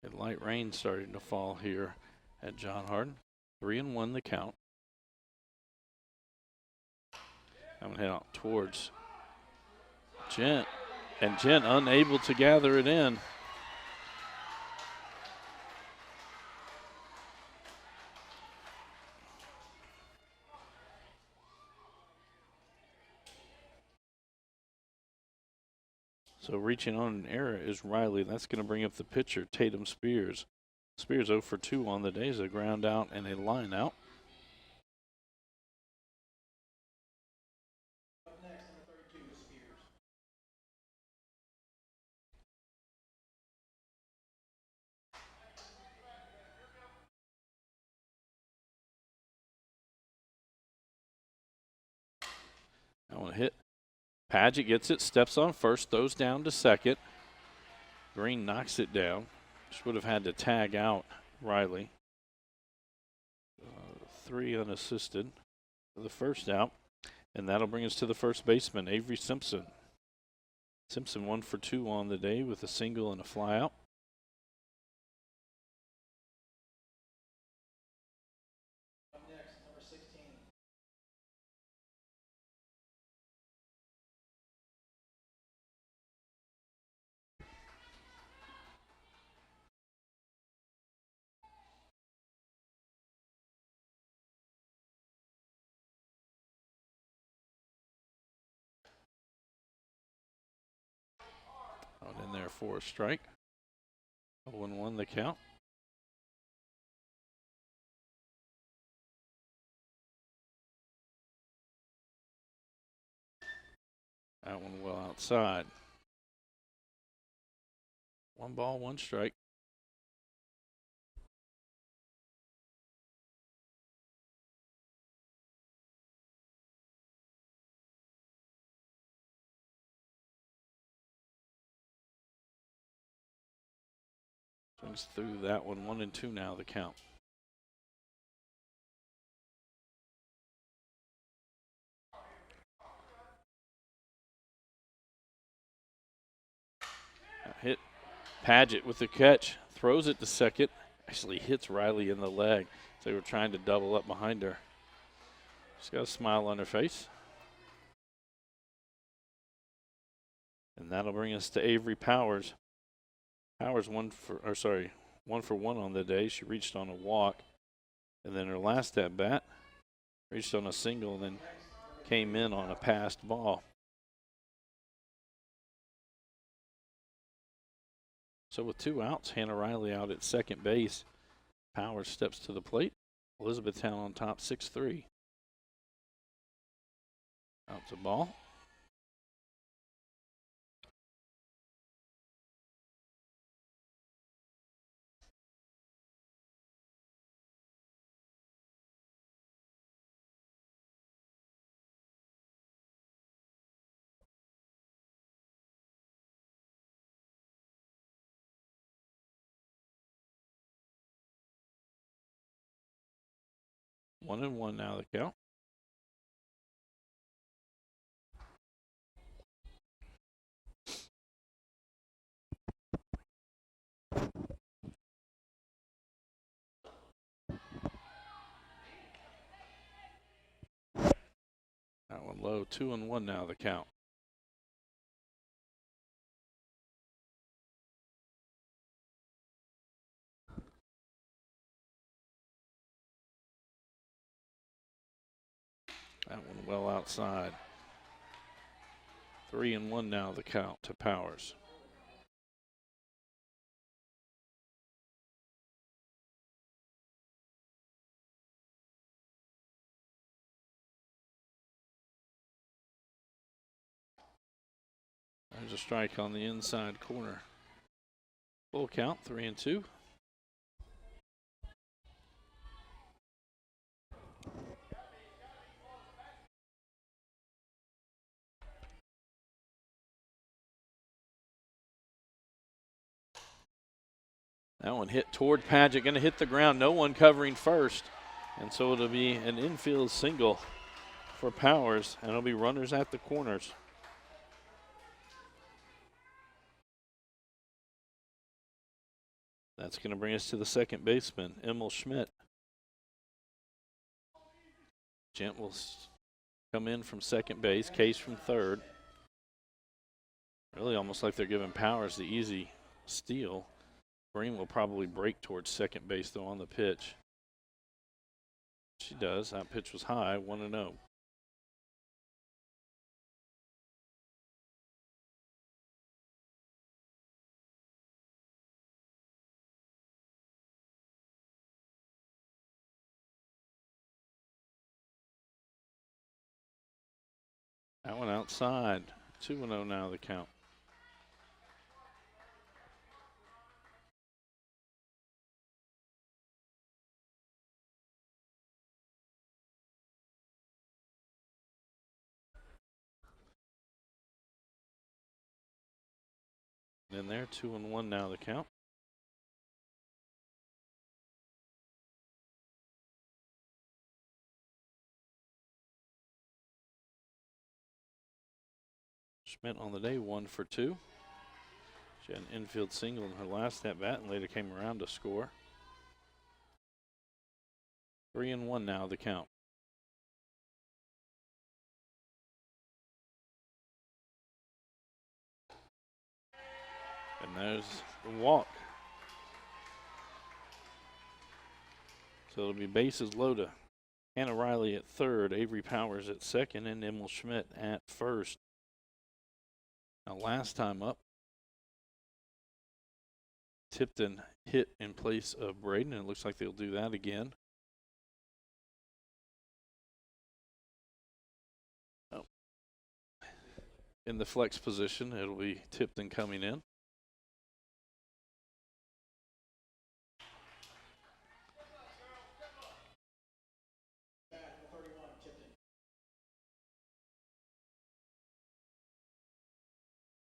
And light rain starting to fall here at John Hardin. 3-1 the count. I'm going to head out towards Gent. And Gent unable to gather it in. So reaching on an error is Riley. That's going to bring up the pitcher, Tatum Spears. Spears 0 for 2 on the day as a ground out and a line out. Up next, number 32, Spears. That one hit. Paget gets it, steps on first, throws down to second. Green knocks it down. Just would have had to tag out Riley. 3 unassisted for the first out. And that'll bring us to the first baseman, Avery Simpson. Simpson 1 for 2 on the day with a single and a fly out. Up next, number 16. Out in there for a strike. 0-1 the count. That one well outside. 1 ball, 1 strike. Swings through that one. 1-2 now the count. Hit. Paget with the catch. Throws it to second. Actually hits Riley in the leg. They were trying to double up behind her. She's got a smile on her face. And that'll bring us to Avery Powers. Powers 1 for 1 on the day. She reached on a walk. And then her last at bat, reached on a single and then came in on a passed ball. So with 2 outs, Hannah Riley out at second base. Powers steps to the plate. Elizabethtown on top 6-3. Out to ball. One and one now the count. That one low. 2-1 now the count. That one well outside. 3-1 now the count to Powers. There's a strike on the inside corner. Full count, 3-2. That one hit toward Padgett, going to hit the ground. No one covering first. And so it'll be an infield single for Powers, and it'll be runners at the corners. That's going to bring us to the second baseman, Emil Schmidt. Gent will come in from second base, Case from third. Really almost like they're giving Powers the easy steal. Green will probably break towards second base, though, on the pitch. She does. That pitch was high, 1-0. That one outside. 2-0 now the count. In there, 2-1 now the count. Schmidt on the day, 1 for 2. She had an infield single in her last at bat and later came around to score. 3-1 now the count. And there's the walk. So it'll be bases loaded. Hannah Riley at third, Avery Powers at second, and Emil Schmidt at first. Now last time up, Tipton hit in place of Braden, and it looks like they'll do that again. Oh. In the flex position, it'll be Tipton coming in.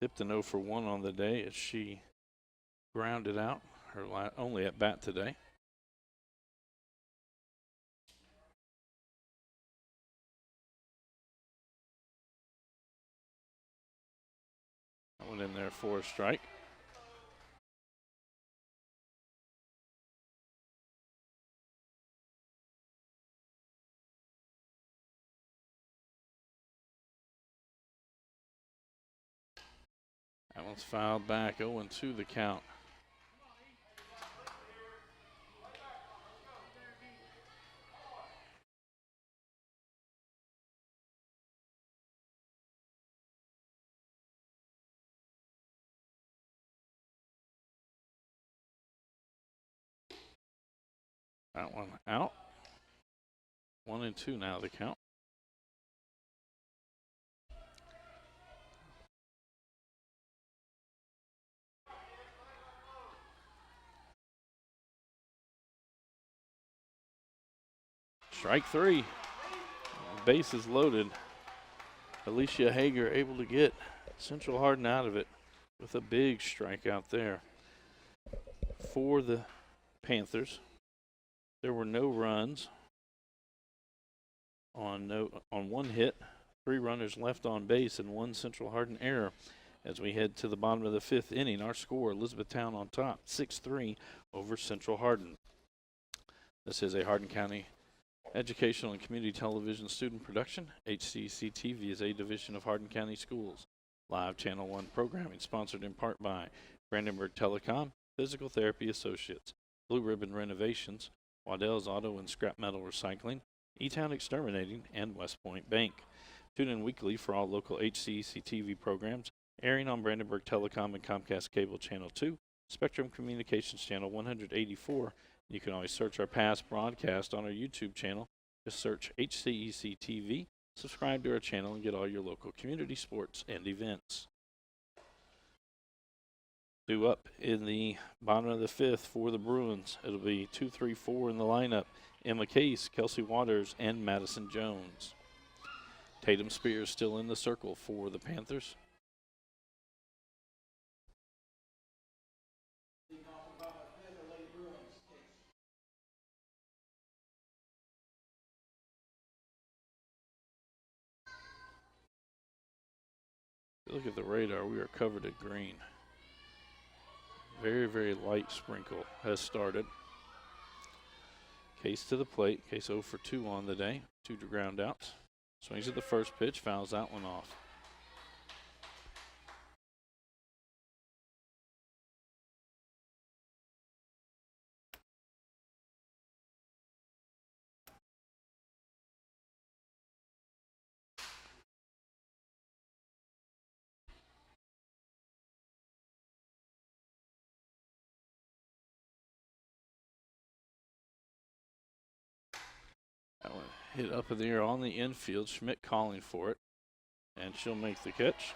Tipton 0 for 1 on the day as she grounded out her only at bat today. That one in there for a strike. That one's fouled back, 0-2 the count. That one out. 1-2 now the count. Strike 3. Base is loaded. Alicia Hager able to get Central Hardin out of it with a big strikeout there. For the Panthers, there were no runs on one hit, 3 runners left on base, and 1 Central Hardin error. As we head to the bottom of the 5th inning, our score, Elizabethtown on top, 6-3 over Central Hardin. This is a Hardin County Educational and Community Television student production. HCEC-TV is a division of Hardin County Schools. Live Channel 1 programming sponsored in part by Brandenburg Telecom, Physical Therapy Associates, Blue Ribbon Renovations, Waddell's Auto and Scrap Metal Recycling, E-Town Exterminating, and West Point Bank. Tune in weekly for all local HCEC-TV programs airing on Brandenburg Telecom and Comcast Cable Channel 2, Spectrum Communications Channel 184. You can always search our past broadcast on our YouTube channel. Just search HCEC-TV, subscribe to our channel, and get all your local community sports and events. Two up in the bottom of the fifth for the Bruins. It'll be 2, 3, 4 in the lineup. Emma Case, Kelsey Waters, and Madison Jones. Tatum Spears still in the circle for the Panthers. Look at the radar. We are covered in green. Very, very light sprinkle has started. Case to the plate. Case 0 for 2 on the day. 2 to ground outs. Swings at the first pitch, fouls that one off. That one hit up in the air on the infield. Schmidt calling for it, and she'll make the catch.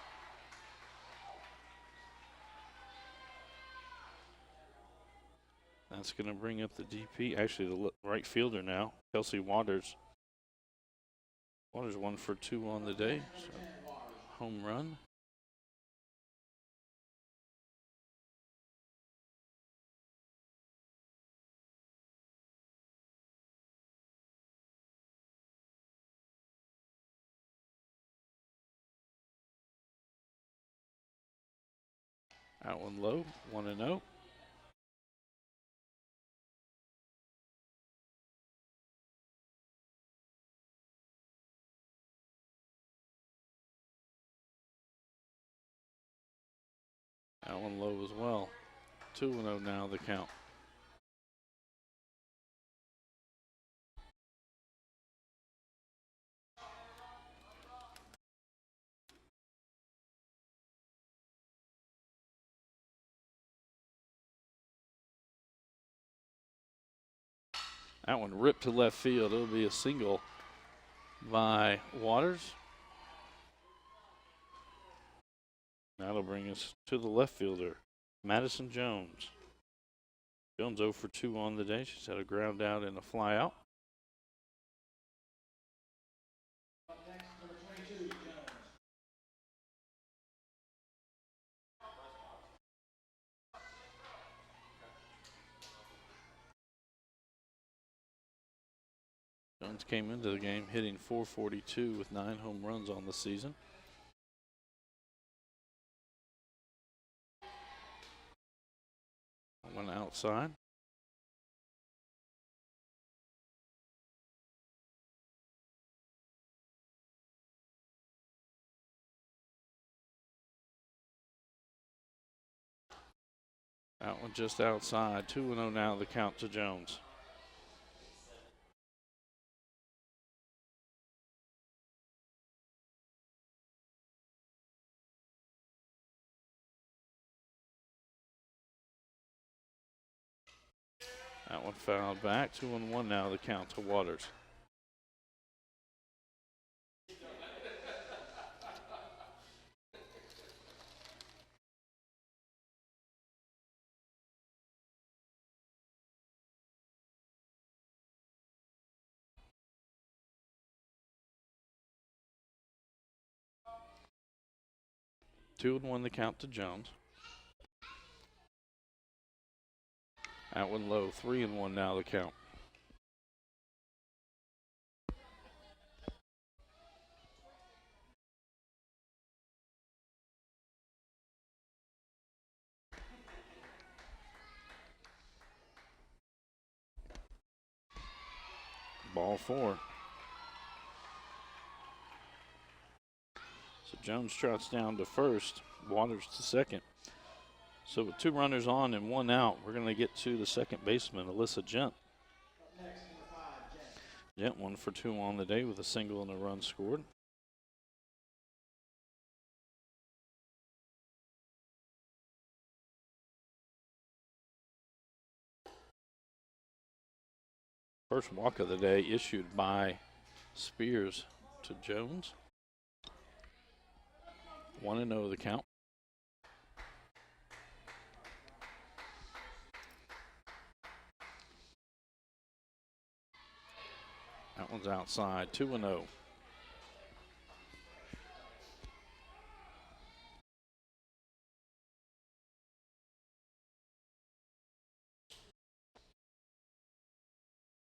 That's going to bring up the DP, actually the right fielder now, Kelsey Waters. Waters 1 for 2 on the day, so home run. That one low, 1-0. That one low as well. 2-0 now the count. That one ripped to left field. It'll be a single by Waters. That'll bring us to the left fielder, Madison Jones. Jones 0 for 2 on the day. She's had a ground out and a fly out. Up next, number 22, Jones. Jones came into the game hitting .442 with 9 home runs on the season. One outside. That one just outside. 2-0 now the count to Jones. That one fouled back. 2-1 now the count to Waters. Two and one the count to Jones. That one low. 3-1 now the count. Ball 4. So Jones trots down to first, Waters to second. So with 2 runners on and 1 out, we're going to get to the second baseman, Alyssa Gent. Up next, number 5, Gent. Gent 1 for 2 on the day with a single and a run scored. First walk of the day issued by Spears to Jones. 1-0 the count. one's outside, 2-0.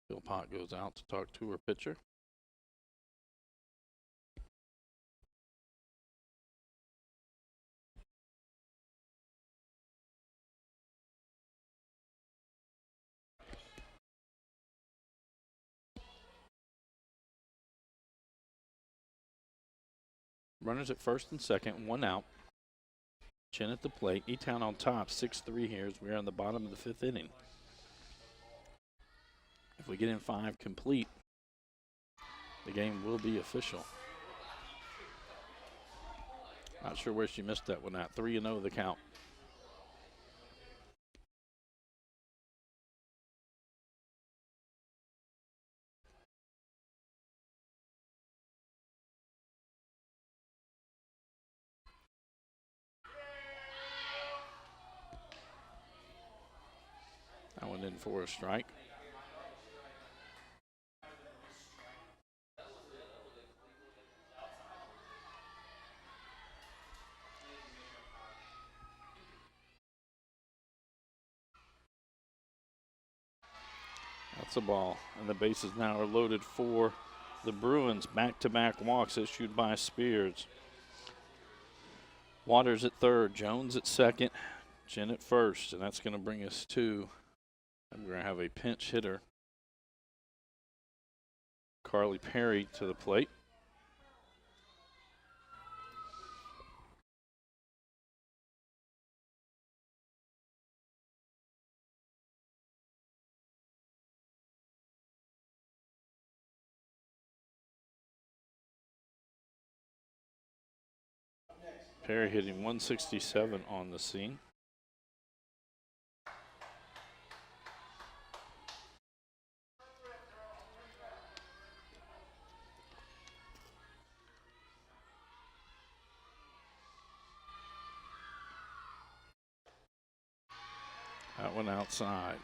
Philpott goes out to talk to her pitcher. Runners at first and second, 1 out. Chin at the plate. E-Town on top, 6-3 here as we're on the bottom of the 5th inning. If we get in 5 complete, the game will be official. Not sure where she missed that one at. 3-0 the count. That one in for a strike. That's a ball. And the bases now are loaded for the Bruins. Back-to-back walks issued by Spears. Waters at third, Jones at second, Jen at first. And that's going to bring us to, I'm going to have a pinch hitter, Carly Perry, to the plate. Perry hitting 167 on the scene. That one outside.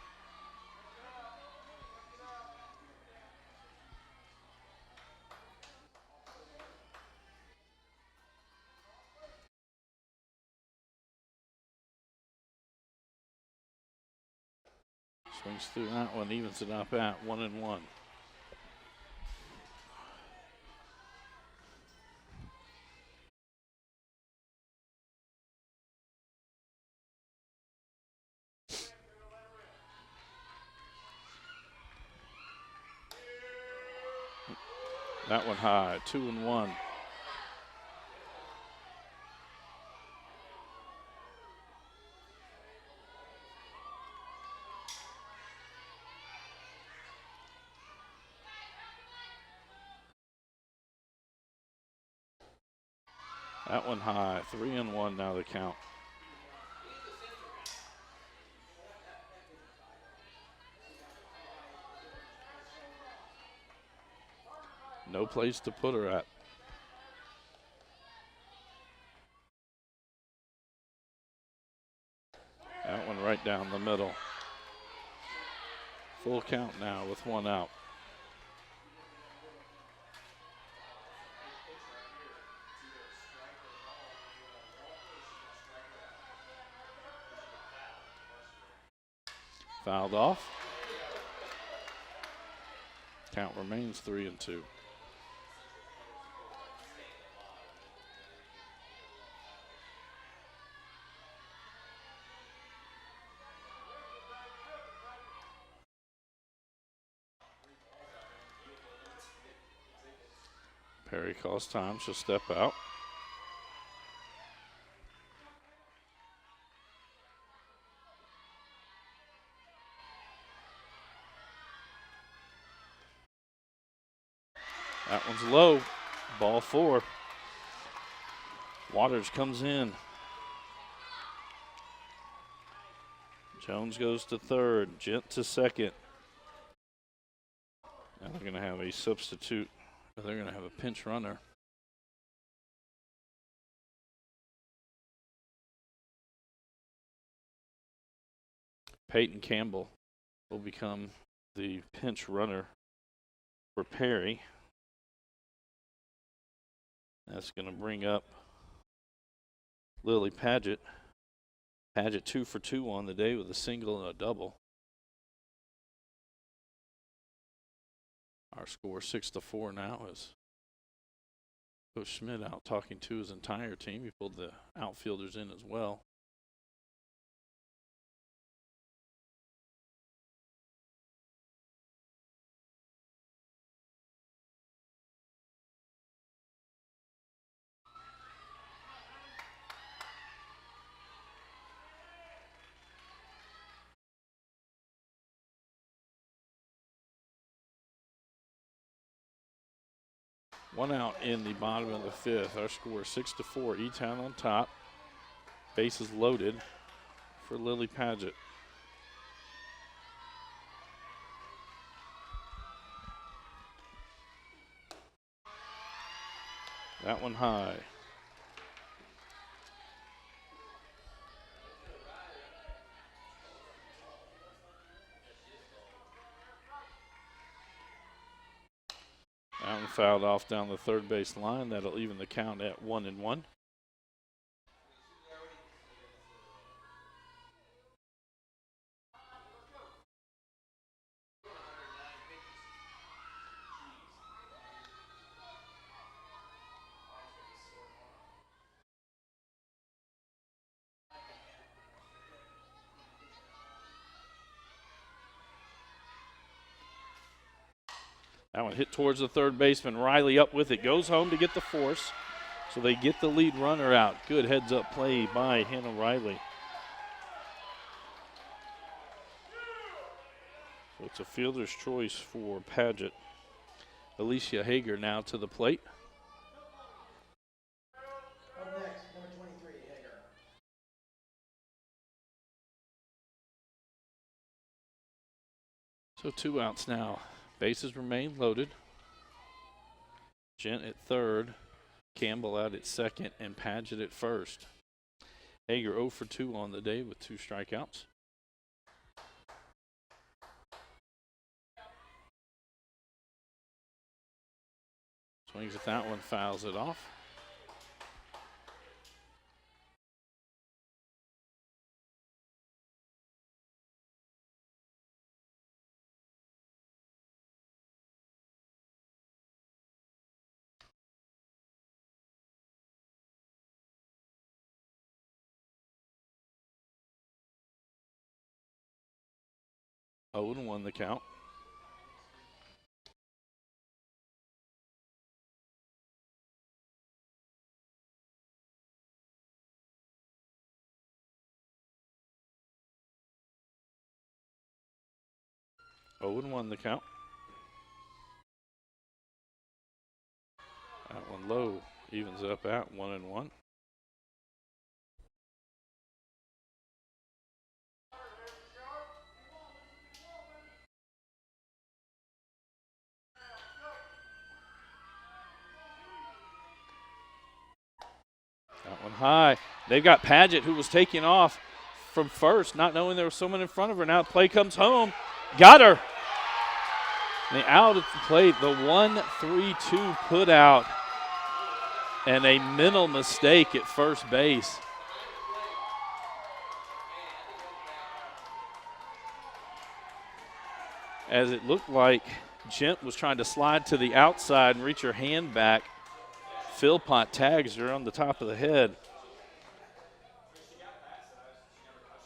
Swings through that one, evens it up at 1-1. That one high, 2-1. That one high, 3-1 now the count. No place to put her at. That one right down the middle. Full count now with 1 out. Fouled off. Count remains 3-2. Perry calls time, she'll step out. That one's low. Ball 4. Waters comes in. Jones goes to third. Gent to second. Now they're going to have a substitute. They're going to have a pinch runner. Peyton Campbell will become the pinch runner for Perry. That's going to bring up Lily Paget. Paget 2 for 2 on the day with a single and a double. Our score 6-4 now is Coach Schmidt out talking to his entire team. He pulled the outfielders in as well. One out in the bottom of the fifth. Our score is 6-4. E-Town on top. Bases loaded for Lily Paget. That one high. That one fouled off down the third base line. That'll even the count at 1-1. That one hit towards the third baseman. Riley up with it. Goes home to get the force. So they get the lead runner out. Good heads-up play by Hannah Riley. So it's a fielder's choice for Paget. Alicia Hager now to the plate. Up next, number 23, Hager. So 2 outs now. Bases remain loaded. Gent at third, Campbell out at second, and Paget at first. Hager 0 for 2 on the day with 2 strikeouts. Swings at that one, fouls it off. Oh, and 1 the count. Oh, and 1 the count. That one low, evens up at 1-1. That one high. They've got Paget, who was taking off from first, not knowing there was someone in front of her. Now the play comes home. Got her. And the out at the plate, the 1-3-2 put out. And a mental mistake at first base. As it looked like Gent was trying to slide to the outside and reach her hand back. Philpott tags her on the top of the head.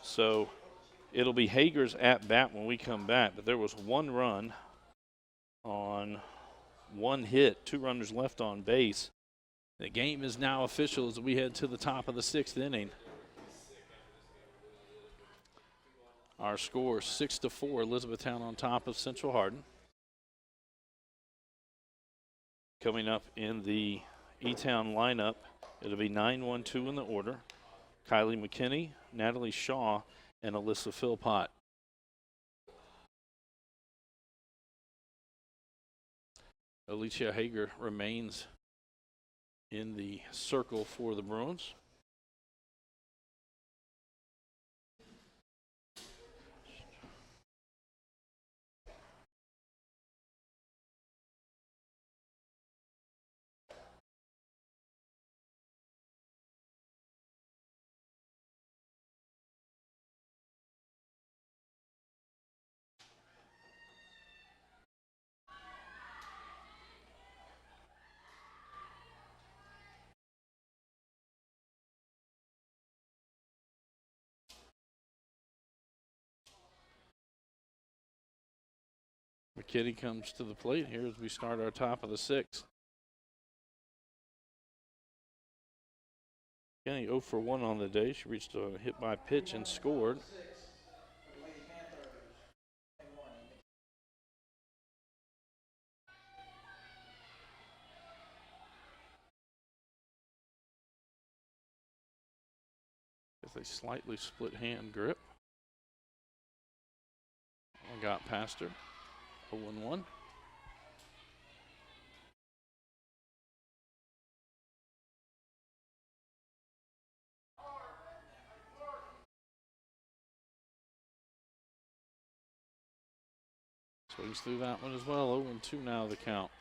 So it'll be Hager's at bat when we come back, but there was 1 run on 1 hit, 2 runners left on base. The game is now official as we head to the top of the 6th inning. Our score 6-4, Elizabethtown on top of Central Hardin. Coming up in the E-Town lineup, it'll be 9-1-2 in the order. Kylie McKinney, Natalie Shaw, and Alyssa Philpott. Alicia Hager remains in the circle for the Bruins. Kitty comes to the plate here as we start our top of the sixth. Kenny 0 for 1 on the day. She reached a hit by pitch and scored. With a slightly split hand grip. I got past her. 0-1. Swings through that one as well. 0-2 now the count.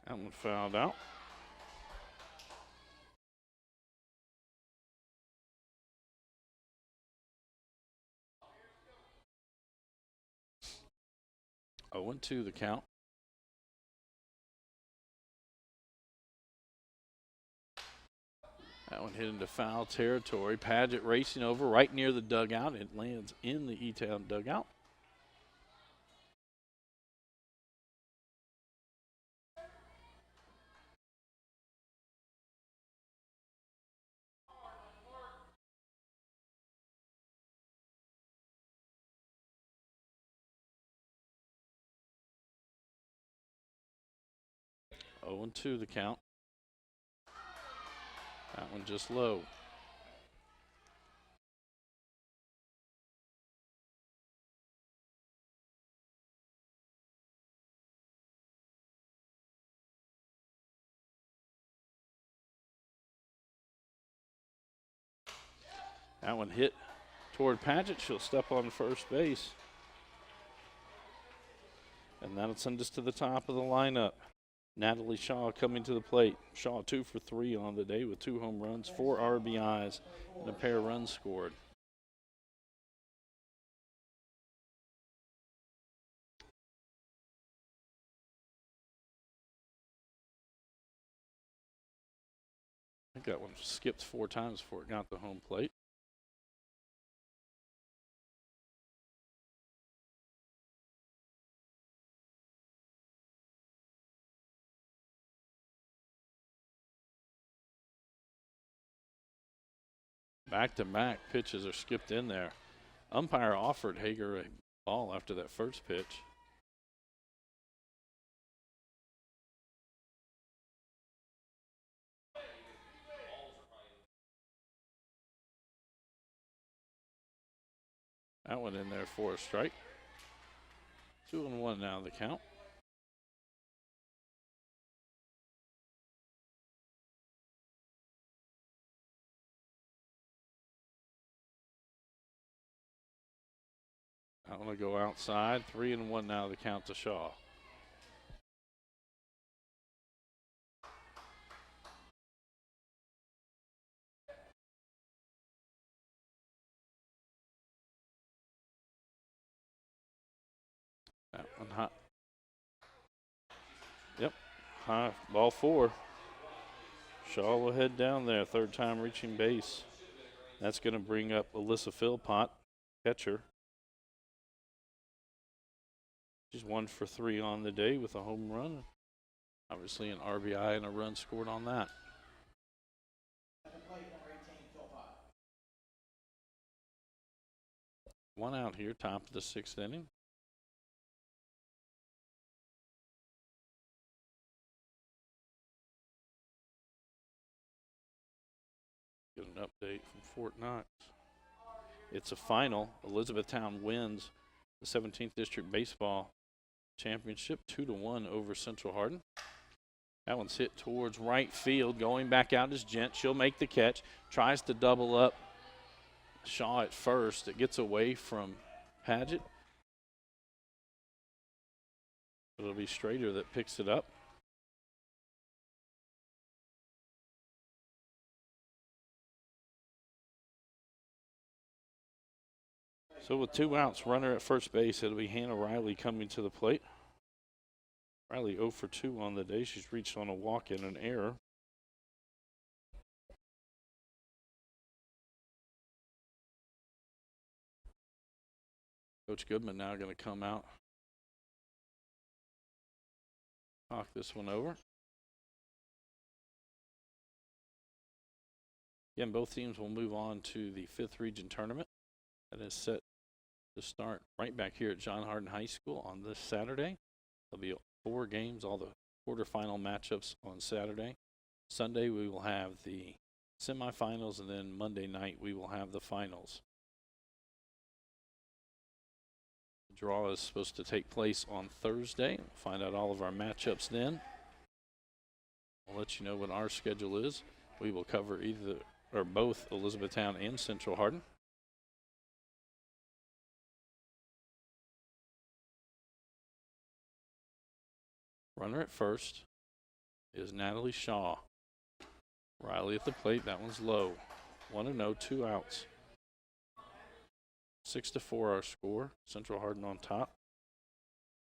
That one fouled out. Oh, 0-2 the count. That one hit into foul territory. Paget racing over right near the dugout. It lands in the E-Town dugout. Oh, 0-2 the count. That one just low. That one hit toward Paget. She'll step on first base. And that'll send us to the top of the lineup. Natalie Shaw coming to the plate. Shaw 2 for 3 on the day with 2 home runs, 4 RBIs, and a pair of runs scored. I think that one skipped 4 times before it got the home plate. Back-to-back pitches are skipped in there. Umpire offered Hager a ball after that first pitch. That one in there for a strike. 2-1 now the count. I want to go outside. 3-1 now the count to Shaw. That one hot. Yep, high ball 4. Shaw will head down there. 3rd time reaching base. That's going to bring up Alyssa Philpott, catcher. She's 1 for 3 on the day with a home run. Obviously an RBI and a run scored on that. One out here, top of the 6th inning. Get an update from Fort Knox. It's a final. Elizabethtown wins the 17th District Baseball Championship 2-1 over Central Hardin. That one's hit towards right field. Going back out is Gent. She'll make the catch. Tries to double up Shaw at first. It gets away from Paget. It'll be Strader that picks it up. So with 2 outs, runner at first base, it'll be Hannah Riley coming to the plate. Riley 0 for 2 on the day. She's reached on a walk and an error. Coach Goodman now going to come out. Talk this one over. Again, both teams will move on to the 5th region tournament that is set to start right back here at John Hardin High School on this Saturday. There'll be 4 games, all the quarterfinal matchups on Saturday. Sunday we will have the semifinals, and then Monday night we will have the finals. The draw is supposed to take place on Thursday. We'll find out all of our matchups then. I'll let you know what our schedule is. We will cover either or both Elizabethtown and Central Hardin. Runner at first is Natalie Shaw. Riley at the plate. That one's low. 1-0, 2 outs. 6-4 our score. Central Hardin on top.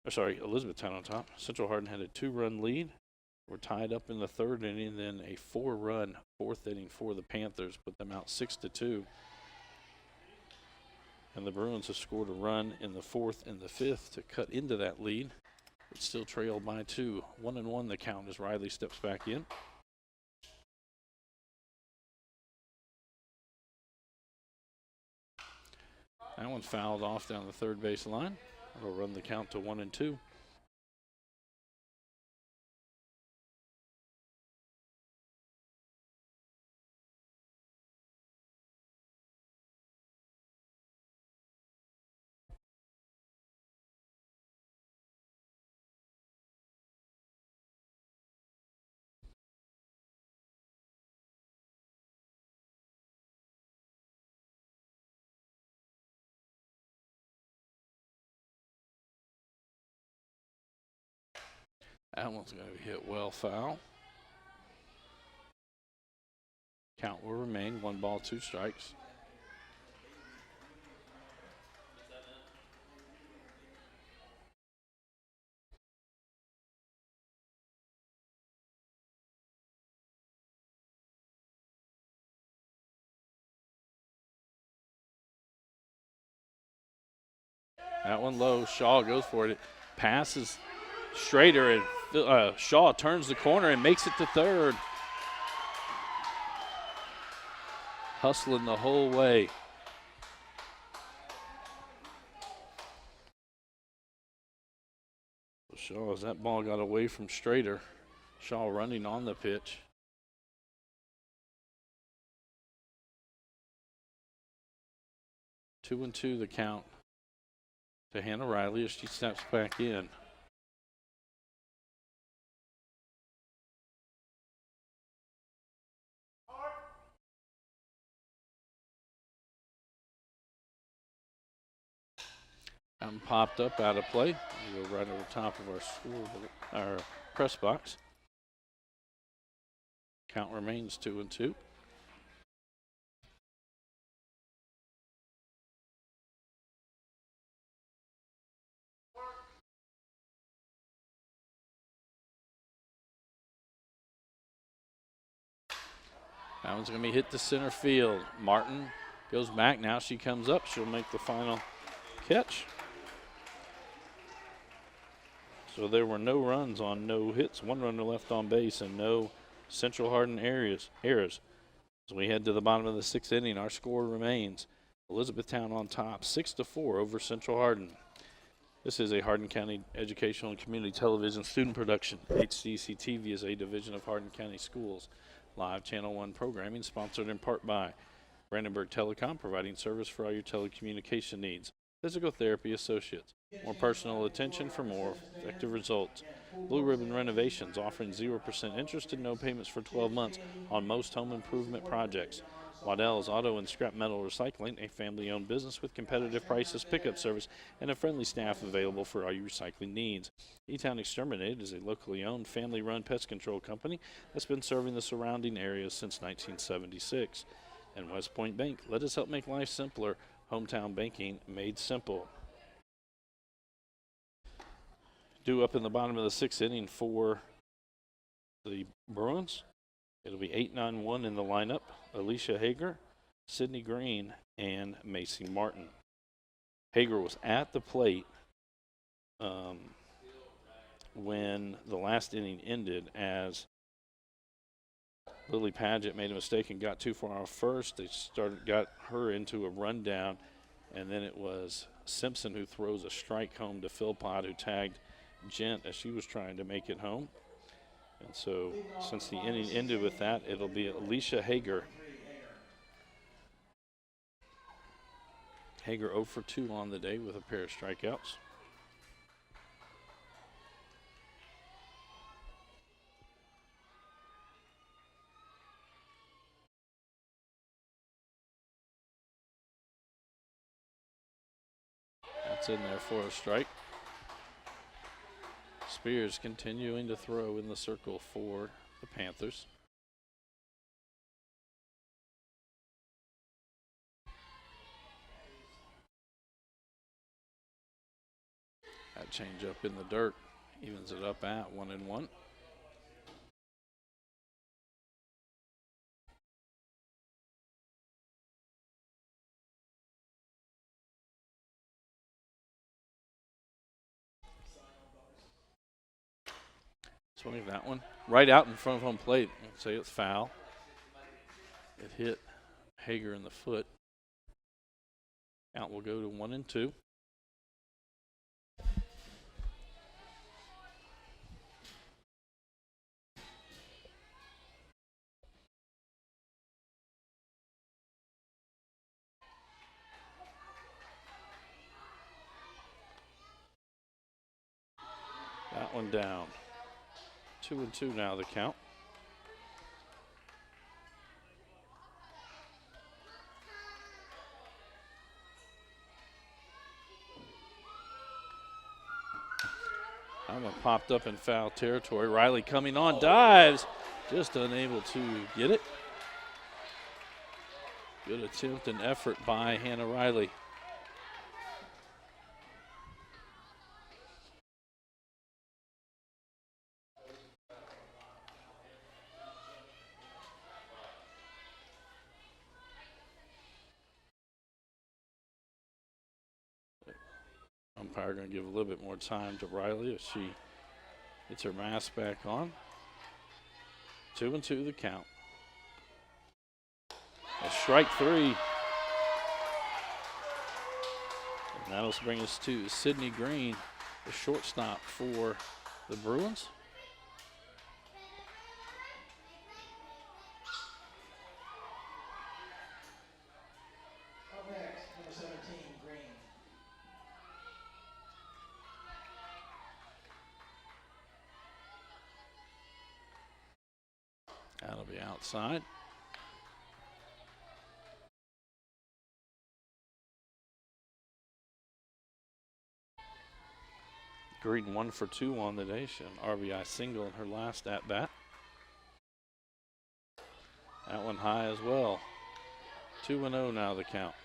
Elizabethtown on top. Central Hardin had a 2-run lead. We're tied up in the 3rd inning, then a 4-run 4th inning for the Panthers, put them out 6-2. And the Bruins have scored a run in the 4th and the 5th to cut into that lead. It's still trailed by 2. 1-1 the count as Riley steps back in. That one fouled off down the 3rd base line. It'll run the count to 1-2. That one's going to be hit well foul. Count will remain 1 ball, 2 strikes. That one low. Shaw goes for it. It passes Schrader, and Shaw turns the corner and makes it to 3rd. Hustling the whole way. Shaw, as that ball got away from Schrader, Shaw running on the pitch. Two and two the count to Hannah Riley as she steps back in. And popped up out of play. We go right over top of our press box. Count remains 2-2. That one's going to be hit to center field. Martin goes back. Now she comes up. She'll make the final catch. So there were no runs on no hits, 1 runner left on base, and no Central Hardin errors. As we head to the bottom of the 6th inning, our score remains Elizabethtown on top, 6-4 over Central Hardin. This is a Hardin County Educational and Community Television student production. HCEC-TV is a division of Hardin County Schools. Live Channel 1 programming sponsored in part by Brandenburg Telecom, providing service for all your telecommunication needs. Physical Therapy Associates. More personal attention for more effective results. Blue Ribbon Renovations, offering 0% interest and no payments for 12 months on most home improvement projects. Waddell's Auto and Scrap Metal Recycling, a family-owned business with competitive prices, pickup service, and a friendly staff available for all your recycling needs. E-Town Exterminated is a locally owned, family-run pest control company that's been serving the surrounding areas since 1976. And West Point Bank, let us help make life simpler. Hometown banking made simple. Due up in the bottom of the 6th inning for the Bruins. It'll be 8-9-1 in the lineup. Alicia Hager, Sydney Green, and Macy Martin. Hager was at the plate when the last inning ended, as Lily Padgett made a mistake and got too far off first. They got her into a rundown, and then it was Simpson who throws a strike home to Philpott, who tagged Gent as she was trying to make it home. And so since the inning ended with that, it'll be Alicia Hager. Hager 0 for 2 on the day with a pair of strikeouts. That's in there for a strike. Spears continuing to throw in the circle for the Panthers. That change up in the dirt evens it up at 1-1. Swing that one right out in front of home plate. I'd say it's foul. It hit Hager in the foot. Out will go to 1-2. That one down. 2-2 now the count. That one popped up in foul territory. Riley coming on, dives, just unable to get it. Good attempt and effort by Hannah Riley. Umpire going to give a little bit more time to Riley as she gets her mask back on. 2-2 the count. A strike 3. And that'll bring us to Sydney Green, the shortstop for the Bruins. Up next, number 17, Green. That'll be outside. Green 1 for 2 on the day. She had an RBI single in her last at bat. That one high as well. 2-0 now the count.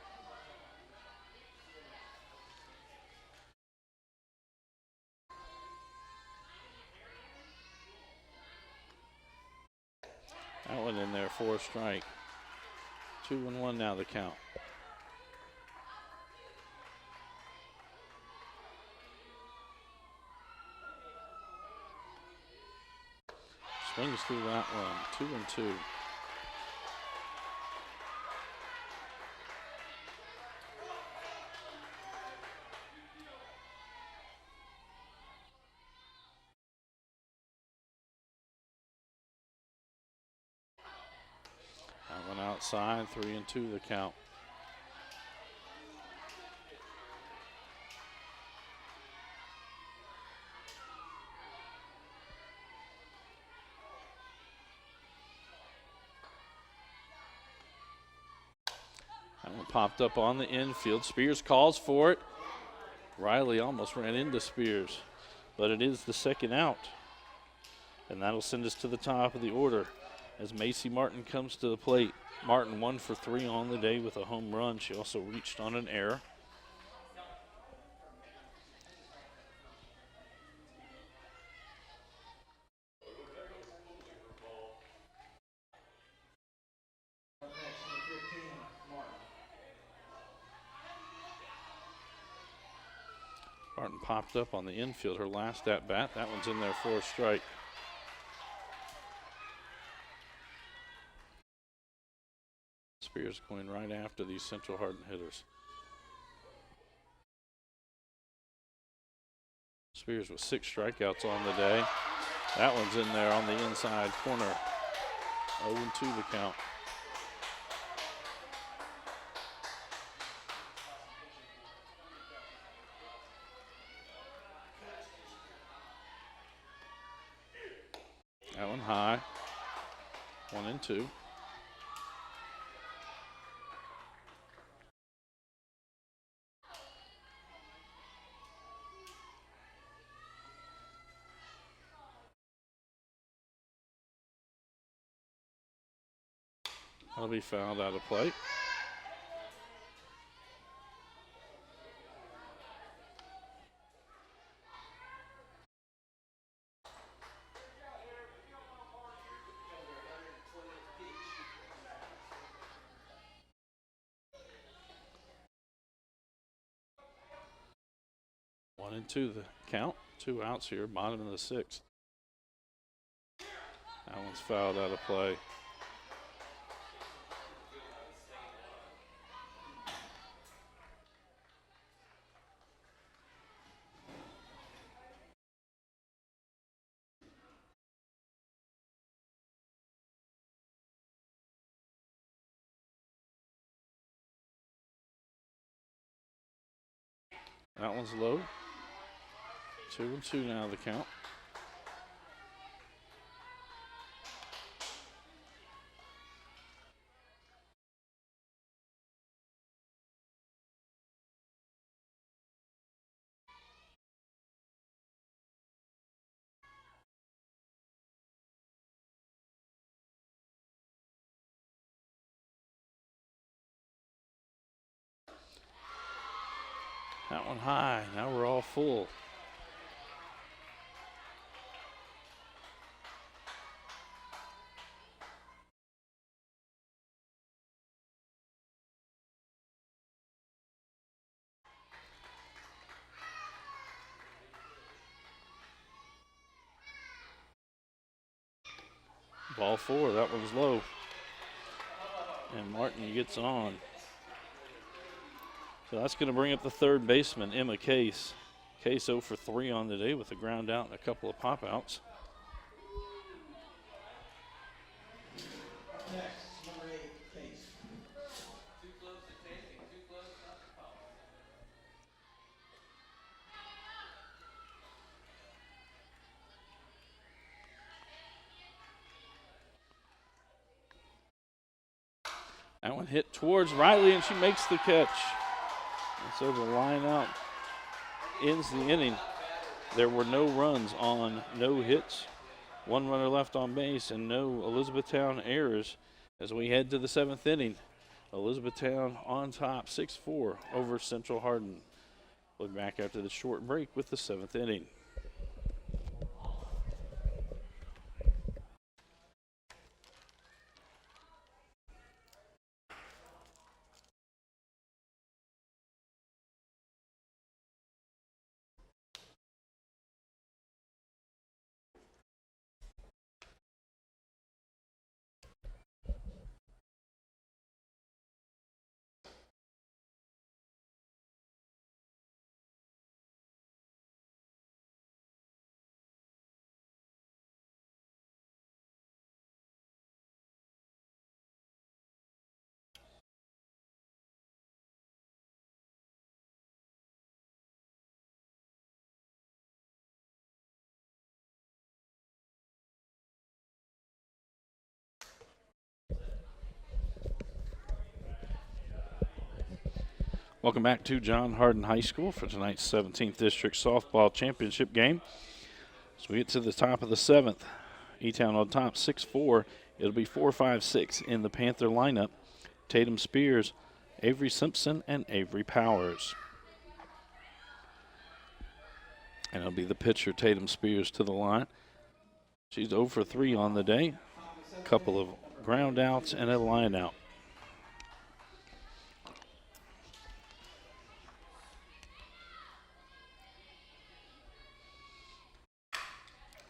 That one in there for a strike. 2-1 now the count. Swings through that one. 2-2. That one outside. 3-2 the count. That one popped up on the infield. Spears calls for it. Riley almost ran into Spears, but it is the second out. And that'll send us to the top of the order as Macy Martin comes to the plate. Martin 1 for 3 on the day with a home run. She also reached on an error. Hardin popped up on the infield her last at bat. That one's in there for a strike. Spears going right after these Central Hardin hitters. Spears with 6 strikeouts on the day. That one's in there on the inside corner. 0-2 the count. That one high. 1-2. That'll be fouled out of play. One and two the count. 2 outs here, bottom of the 6th. That one's fouled out of play. That one's low. 2-2 now the count. That one high. Now we're all full. Ball 4, that one's low. And Martin gets on. So that's going to bring up the third baseman, Emma Case. Case 0 for 3 on the day with a ground out and a couple of pop outs. Next, number 8, Case. Too close to tasting, too close not to call. That one hit towards Riley, and she makes the catch. And so the line out ends the inning. There were no runs on no hits, 1 runner left on base, and no Elizabethtown errors as we head to the 7th inning. Elizabethtown on top, 6-4 over Central Hardin. We'll be back after the short break with the 7th inning. Welcome back to John Hardin High School for tonight's 17th District Softball Championship game. So we get to the top of the 7th. E-Town on top, 6-4. It'll be 4-5-6 in the Panther lineup. Tatum Spears, Avery Simpson, and Avery Powers. And it'll be the pitcher, Tatum Spears, to the line. She's 0 for 3 on the day. A couple of ground outs and a line out.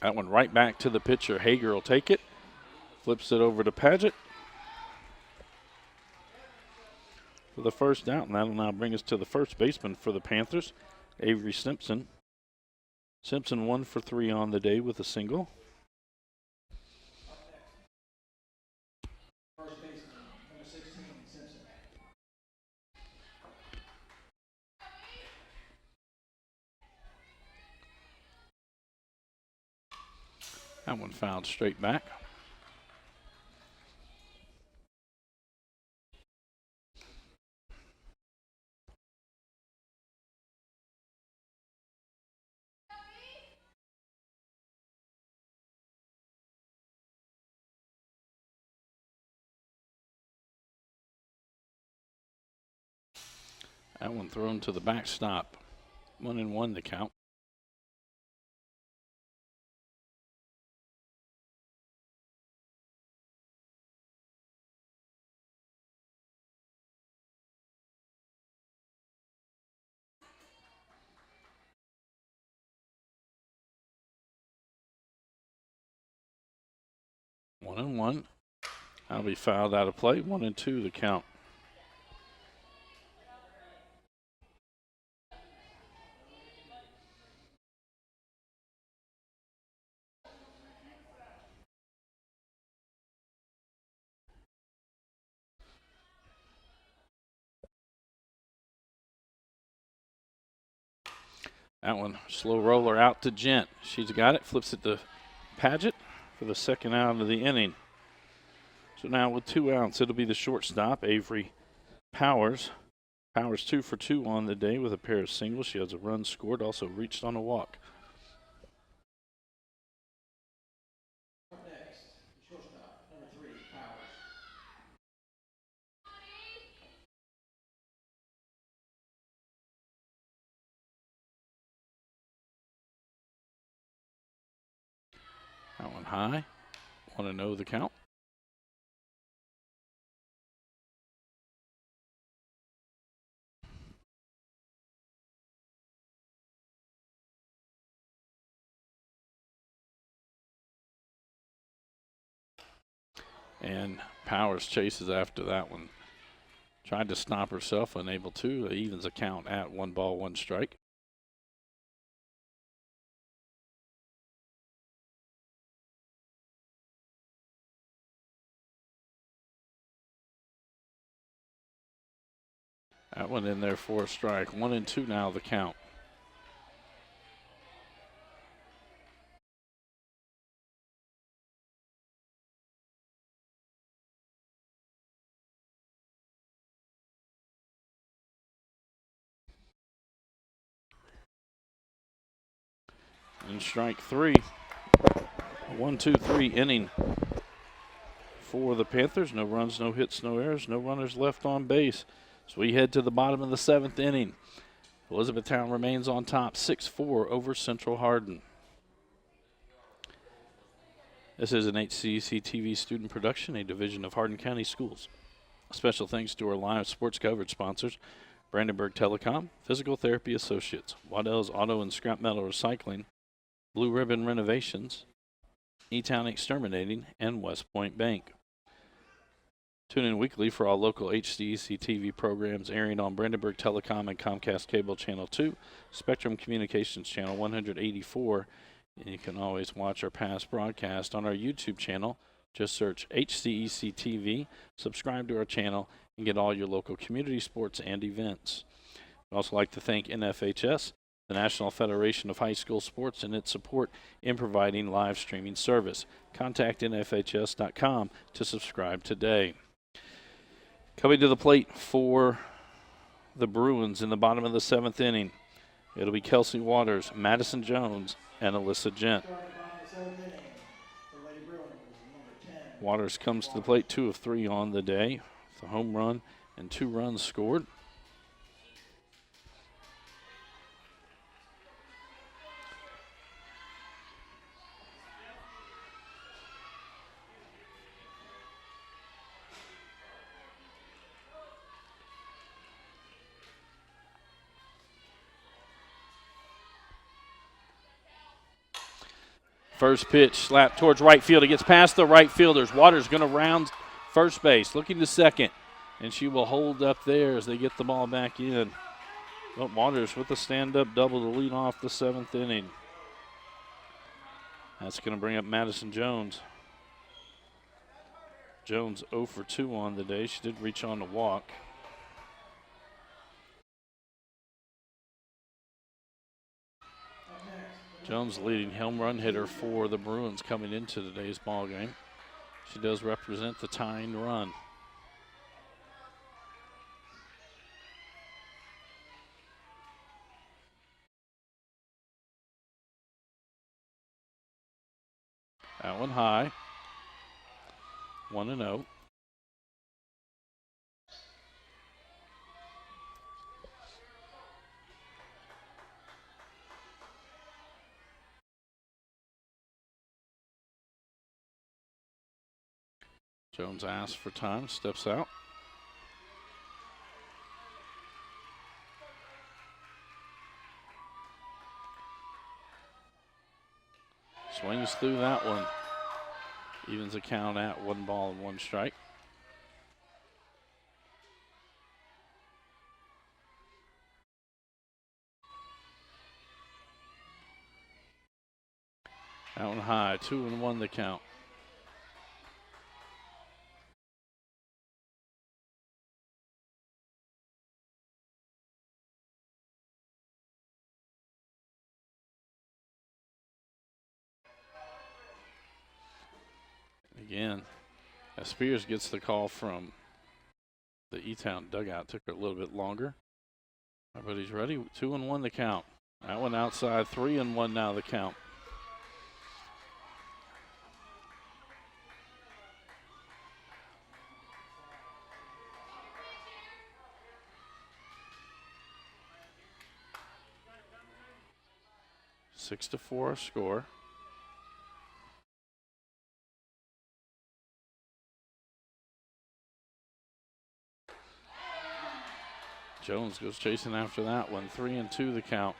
That one right back to the pitcher. Hager will take it. Flips it over to Paget for the first out, and that'll now bring us to the first baseman for the Panthers, Avery Simpson. Simpson 1 for 3 on the day with a single. First baseman, number 16, Simpson. That one fouled straight back. That one thrown to the backstop. 1-1 the count. One and one. That'll be fouled out of play. 1-2 the count. That one, slow roller out to Gent. She's got it, flips it to Paget for the second out of the inning. So now with 2 outs, it'll be the shortstop, Avery Powers. Powers 2 for 2 on the day with a pair of singles. She has a run scored, also reached on a walk. Up next, shortstop, number 3, Powers. That one high. 1-0 the count. And Powers chases after that one. Tried to stop herself, unable to. Evens a count at 1 ball, 1 strike. That one in there for a strike. 1-2 now the count. And strike 3. 1-2-3 inning for the Panthers. No runs, no hits, no errors, no runners left on base. So we head to the bottom of the 7th inning. Elizabethtown remains on top, 6-4 over Central Hardin. This is an HCEC-TV student production, a division of Hardin County Schools. Special thanks to our live sports coverage sponsors, Brandenburg Telecom, Physical Therapy Associates, Waddell's Auto and Scrap Metal Recycling, Blue Ribbon Renovations, E-Town Exterminating, and West Point Bank. Tune in weekly for all local HCEC-TV programs airing on Brandenburg Telecom and Comcast Cable Channel 2, Spectrum Communications Channel 184, and you can always watch our past broadcast on our YouTube channel. Just search HCEC-TV, subscribe to our channel, and get all your local community sports and events. I'd also like to thank NFHS, the National Federation of High School Sports, and its support in providing live streaming service. Contact nfhs.com to subscribe today. Coming to the plate for the Bruins in the bottom of the 7th inning, it'll be Kelsey Waters, Madison Jones, and Alyssa Gent. Waters comes to the plate, 2 of 3 on the day, with a home run and 2 runs scored. First pitch slapped towards right field. It gets past the right fielders. Waters going to round first base, looking to second. And she will hold up there as they get the ball back in. But Waters with a stand-up double to lead off the 7th inning. That's going to bring up Madison Jones. Jones 0 for 2 on the day. She did reach on to walk. Jones leading home run hitter for the Bruins coming into today's ball game. She does represent the tying run. That one high. 1-0. Jones asks for time, steps out. Swings through that one. Evens the count at 1 ball and 1 strike. That one high, 2-1 the count. Again, as Spears gets the call from the E-Town dugout, took her a little bit longer. But he's ready, 2-1 the count. That one outside, 3-1 now the count. Six to 4 score. Jones goes chasing after that one. 3-2 the count.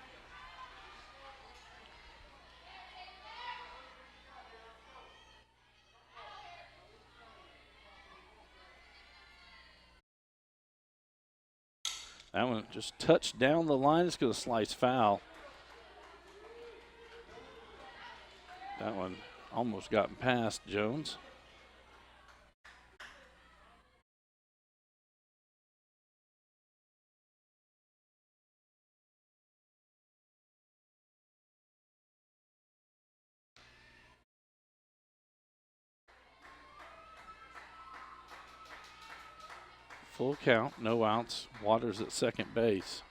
That one just touched down the line. It's going to slice foul. That one almost gotten past Jones. Full count, no outs. Waters at second base.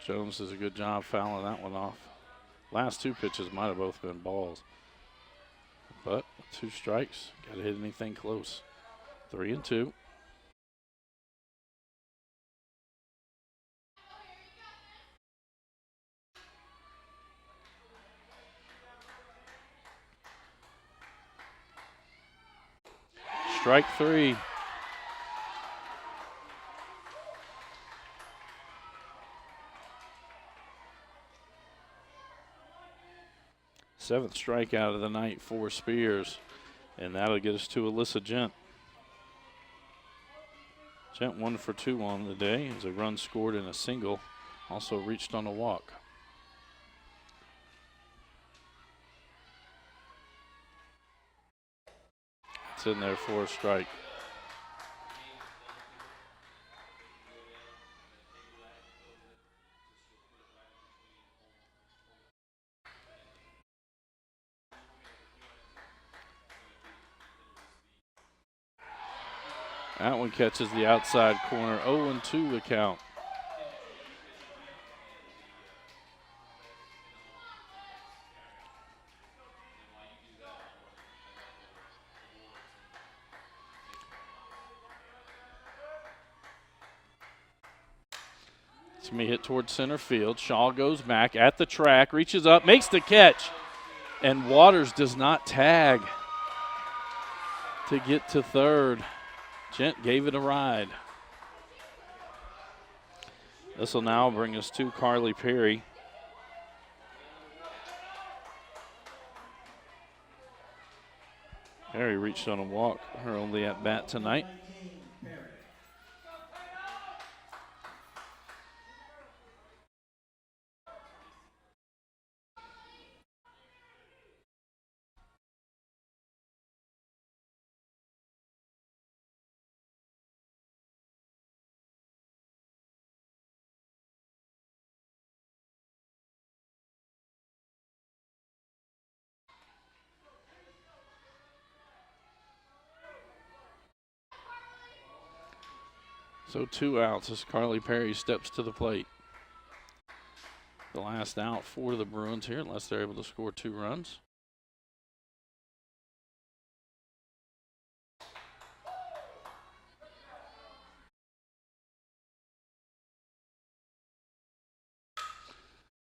Jones does a good job fouling that one off. Last 2 pitches might have both been balls. But with 2 strikes, got to hit anything close. 3-2. Strike 3. Seventh strikeout of the night for Spears, and that'll get us to Alyssa Gent. Gent 1 for 2 on the day. As a run scored and a single, also reached on a walk. It's in there for a strike. That one catches the outside corner. 0-2 the count. It's going to be hit towards center field. Shaw goes back at the track, reaches up, makes the catch, and Waters does not tag to get to third. Gent gave it a ride. This will now bring us to Carly Perry. Perry reached on a walk, her only at bat tonight. So 2 outs as Carly Perry steps to the plate. The last out for the Bruins here, unless they're able to score 2 runs.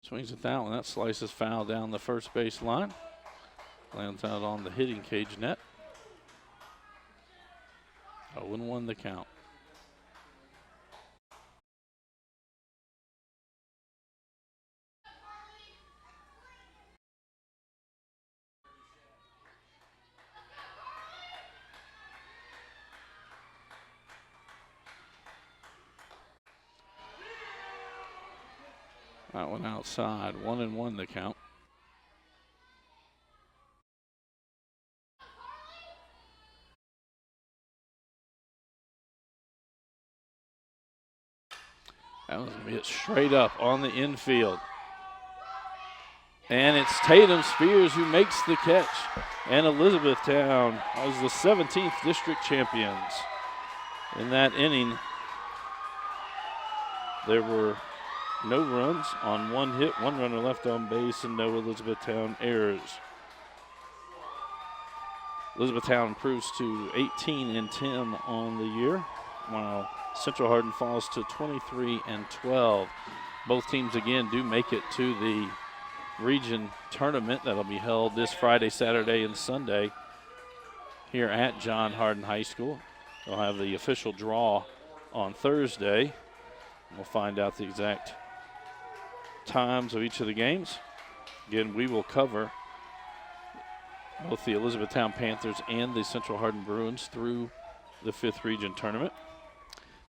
Swings at that one. That slices foul down the first base line. Lands out on the hitting cage net. 0-1 the count. That one outside. 1-1 the count. That was going to be it straight up on the infield. And it's Tatum Spears who makes the catch. And Elizabethtown was the 17th district champions. In that inning, there were no runs on 1 hit, 1 runner left on base, and no Elizabethtown errors. Elizabethtown improves to 18-10 on the year, while Central Hardin falls to 23-12. Both teams again do make it to the region tournament that'll be held this Friday, Saturday, and Sunday here at John Hardin High School. They'll have the official draw on Thursday. We'll find out the exact times of each of the games. Again, we will cover both the Elizabethtown Panthers and the Central Hardin Bruins through the 5th region tournament.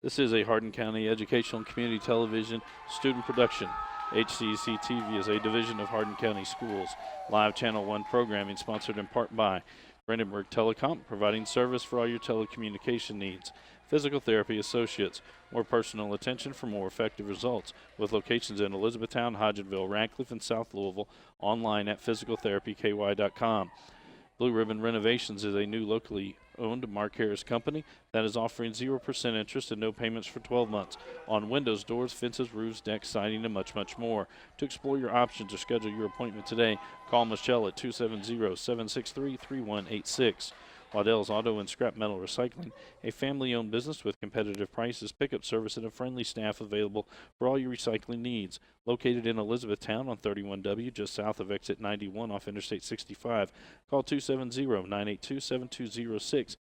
This is a Hardin County Educational and Community Television student production. HCEC-TV is a division of Hardin County Schools. Live Channel 1 programming sponsored in part by Brandenburg Telecom, providing service for all your telecommunication needs. Physical Therapy Associates, more personal attention for more effective results, with locations in Elizabethtown, Hodgenville, Radcliffe, and South Louisville, online at physicaltherapyky.com. Blue Ribbon Renovations is a new locally owned Mark Harris company that is offering 0% interest and no payments for 12 months on windows, doors, fences, roofs, decks, siding, and much, much more. To explore your options or schedule your appointment today, call Michelle at 270-763-3186. Waddell's Auto and Scrap Metal Recycling, a family-owned business with competitive prices, pickup service, and a friendly staff available for all your recycling needs. Located in Elizabethtown on 31W, just south of exit 91 off Interstate 65. Call 270-982-7206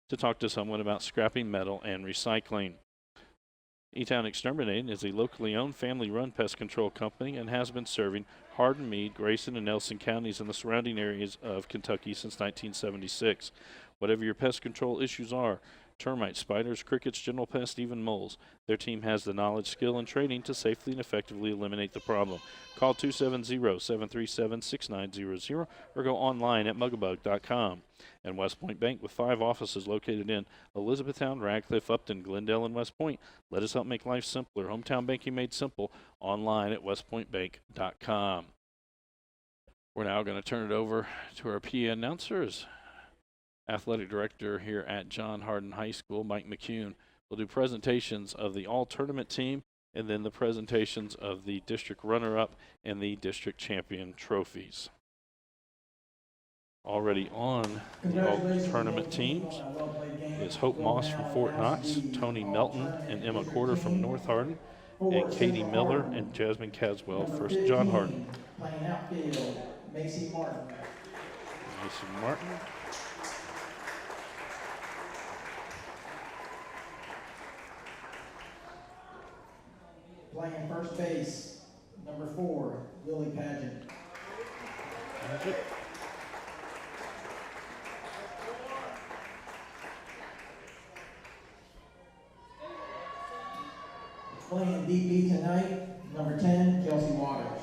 to talk to someone about scrapping metal and recycling. E-Town Exterminating is a locally owned, family-run pest control company and has been serving Hardin, Meade, Grayson, and Nelson counties and the surrounding areas of Kentucky since 1976. Whatever your pest control issues are, termites, spiders, crickets, general pests, even moles, their team has the knowledge, skill, and training to safely and effectively eliminate the problem. Call 270-737-6900 or go online at mugabug.com. And West Point Bank, with 5 offices located in Elizabethtown, Radcliffe, Upton, Glendale, and West Point. Let us help make life simpler. Hometown banking made simple. Online at westpointbank.com. We're now going to turn it over to our PA announcers. Athletic Director here at John Hardin High School, Mike McCune, will do presentations of the all-tournament team and then the presentations of the district runner-up and the district champion trophies. Already on the all-tournament teams is Hope Moss from Fort Knox, Tony Melton and Emma Corder from North Hardin, and Katie Miller and Jasmine Caswell for John Hardin. Playing outfield, Macy Martin. Macy Martin. Playing first base, number 4, Lily Pageant. Playing DP tonight, number 10, Kelsey Waters.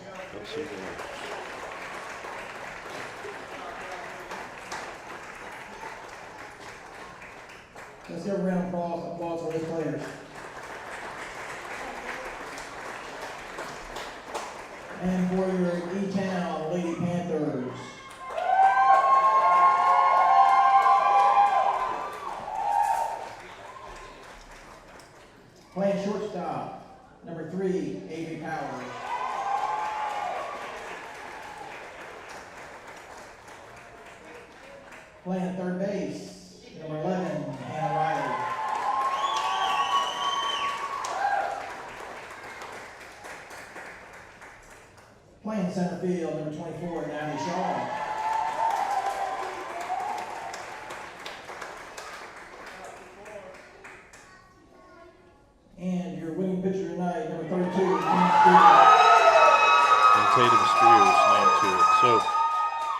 Let's give a round of applause for these players. And for your E-Town Lady Panthers. Playing shortstop, number 3, Avery Powers. Playing third base, number 11, Hannah Riley. Playing center field, number 24, Natalie Shaw. And your winning pitcher tonight, number 32, Tatum Spears named to it. So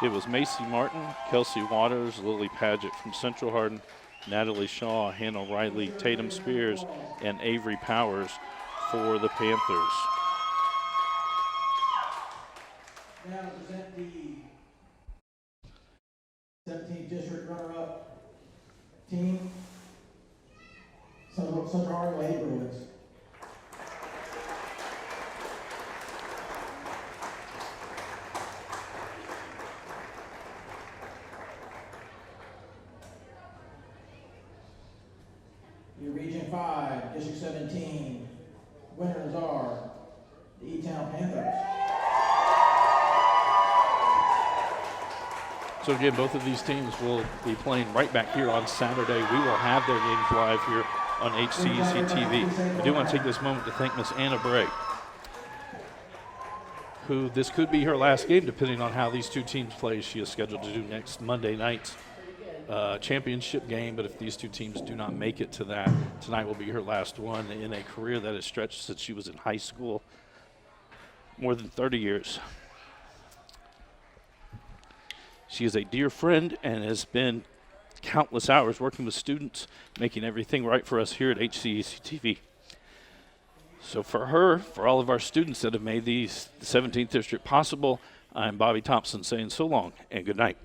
it was Macy Martin, Kelsey Waters, Lily Paget from Central Hardin, Natalie Shaw, Hannah Riley, Tatum Spears, and Avery Powers for the Panthers. Now to present the 17th District runner-up team, Central Hardin Lady Bruins. Your Region 5, District 17, winners are the E-Town Panthers. So again, both of these teams will be playing right back here on Saturday. We will have their games live here on HCEC-TV. I do want to take this moment to thank Miss Anna Bray, who this could be her last game depending on how these two teams play. She is scheduled to do next Monday night's championship game, but if these two teams do not make it to that, tonight will be her last one in a career that has stretched since she was in high school, more than 30 years. She is a dear friend and has been countless hours working with students, making everything right for us here at HCEC-TV. So for her, for all of our students that have made the 17th District possible, I'm Bobby Thompson saying so long and good night.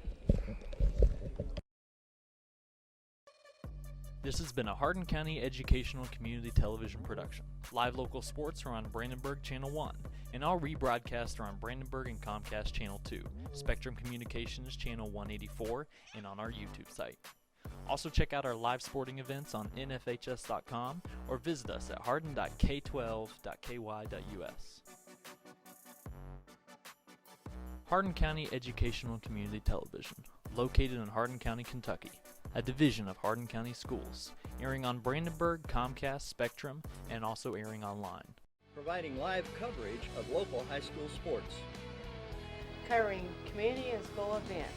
This has been a Hardin County Educational Community Television production. Live local sports are on Brandenburg Channel 1, and all rebroadcasts are on Brandenburg and Comcast Channel 2, Spectrum Communications Channel 184, and on our YouTube site. Also check out our live sporting events on nfhs.com or visit us at hardin.k12.ky.us. Hardin County Educational Community Television, located in Hardin County, Kentucky, a division of Hardin County Schools, airing on Brandenburg, Comcast, Spectrum, and also airing online. Providing live coverage of local high school sports. Covering community and school events,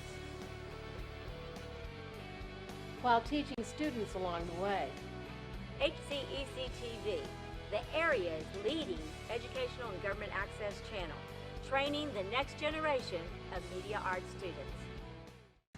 while teaching students along the way. HCEC-TV, the area's leading educational and government access channel, training the next generation of media arts students.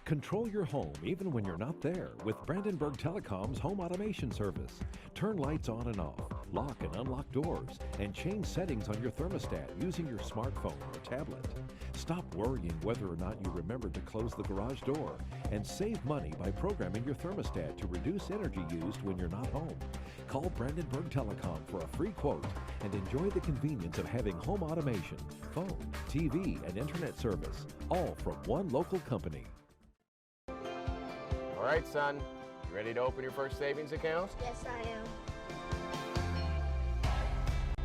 Control your home even when you're not there with Brandenburg Telecom's home automation service. Turn lights on and off, lock and unlock doors, and change settings on your thermostat using your smartphone or tablet. Stop worrying whether or not you remembered to close the garage door, and save money by programming your thermostat to reduce energy used when you're not home. Call Brandenburg Telecom for a free quote and enjoy the convenience of having home automation, phone, TV, and internet service, all from one local company. All right, son, you ready to open your first savings account? Yes, I am.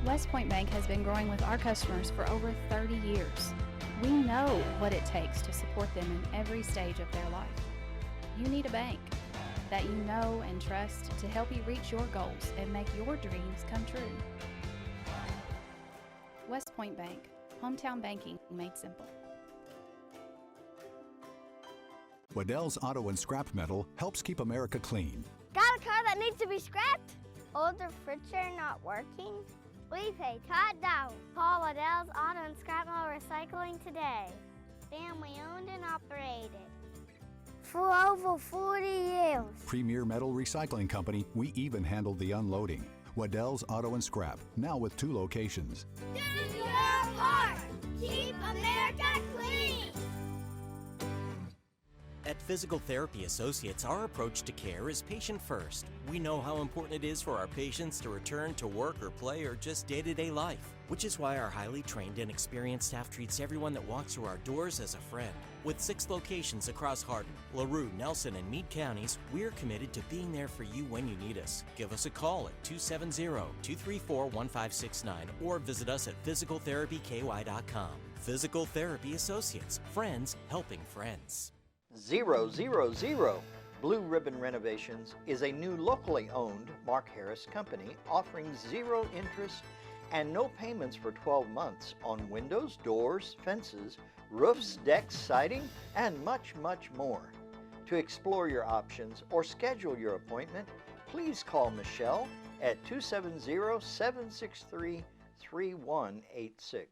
West Point Bank has been growing with our customers for over 30 years. We know what it takes to support them in every stage of their life. You need a bank that you know and trust to help you reach your goals and make your dreams come true. West Point Bank, hometown banking made simple. Waddell's Auto and Scrap Metal helps keep America clean. Got a car that needs to be scrapped? Oh, the fridge are not working? We pay top dollar. Call Waddell's Auto and Scrap Metal Recycling today. Family owned and operated for over 40 years. Premier Metal Recycling Company, we even handle the unloading. Waddell's Auto and Scrap, now with 2 locations. Do your part. Keep America clean. At Physical Therapy Associates, our approach to care is patient first. We know how important it is for our patients to return to work or play or just day-to-day life, which is why our highly trained and experienced staff treats everyone that walks through our doors as a friend. With 6 locations across Hardin, LaRue, Nelson, and Meade counties, we're committed to being there for you when you need us. Give us a call at 270-234-1569 or visit us at physicaltherapyky.com. Physical Therapy Associates, friends helping friends. 000 Blue Ribbon Renovations is a new locally owned Mark Harris company offering 0 interest and no payments for 12 months on windows, doors, fences, roofs, decks, siding, and much, much more. To explore your options or schedule your appointment, please call Michelle at 270-763-3186.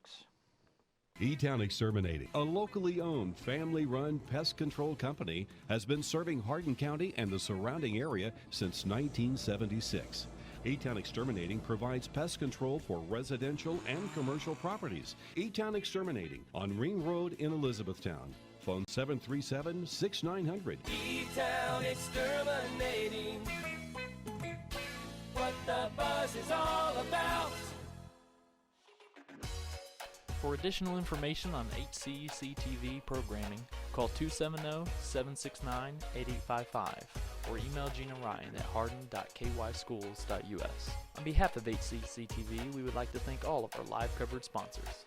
E-Town Exterminating, a locally owned, family-run pest control company, has been serving Hardin County and the surrounding area since 1976. E-Town Exterminating provides pest control for residential and commercial properties. E-Town Exterminating on Ring Road in Elizabethtown. Phone 737-6900. E-Town Exterminating. What the buzz is all about. For additional information on HCEC-TV programming, call 270-769-8855 or email Gina Ryan at hardin.kyschools.us. On behalf of HCEC-TV, we would like to thank all of our live coverage sponsors.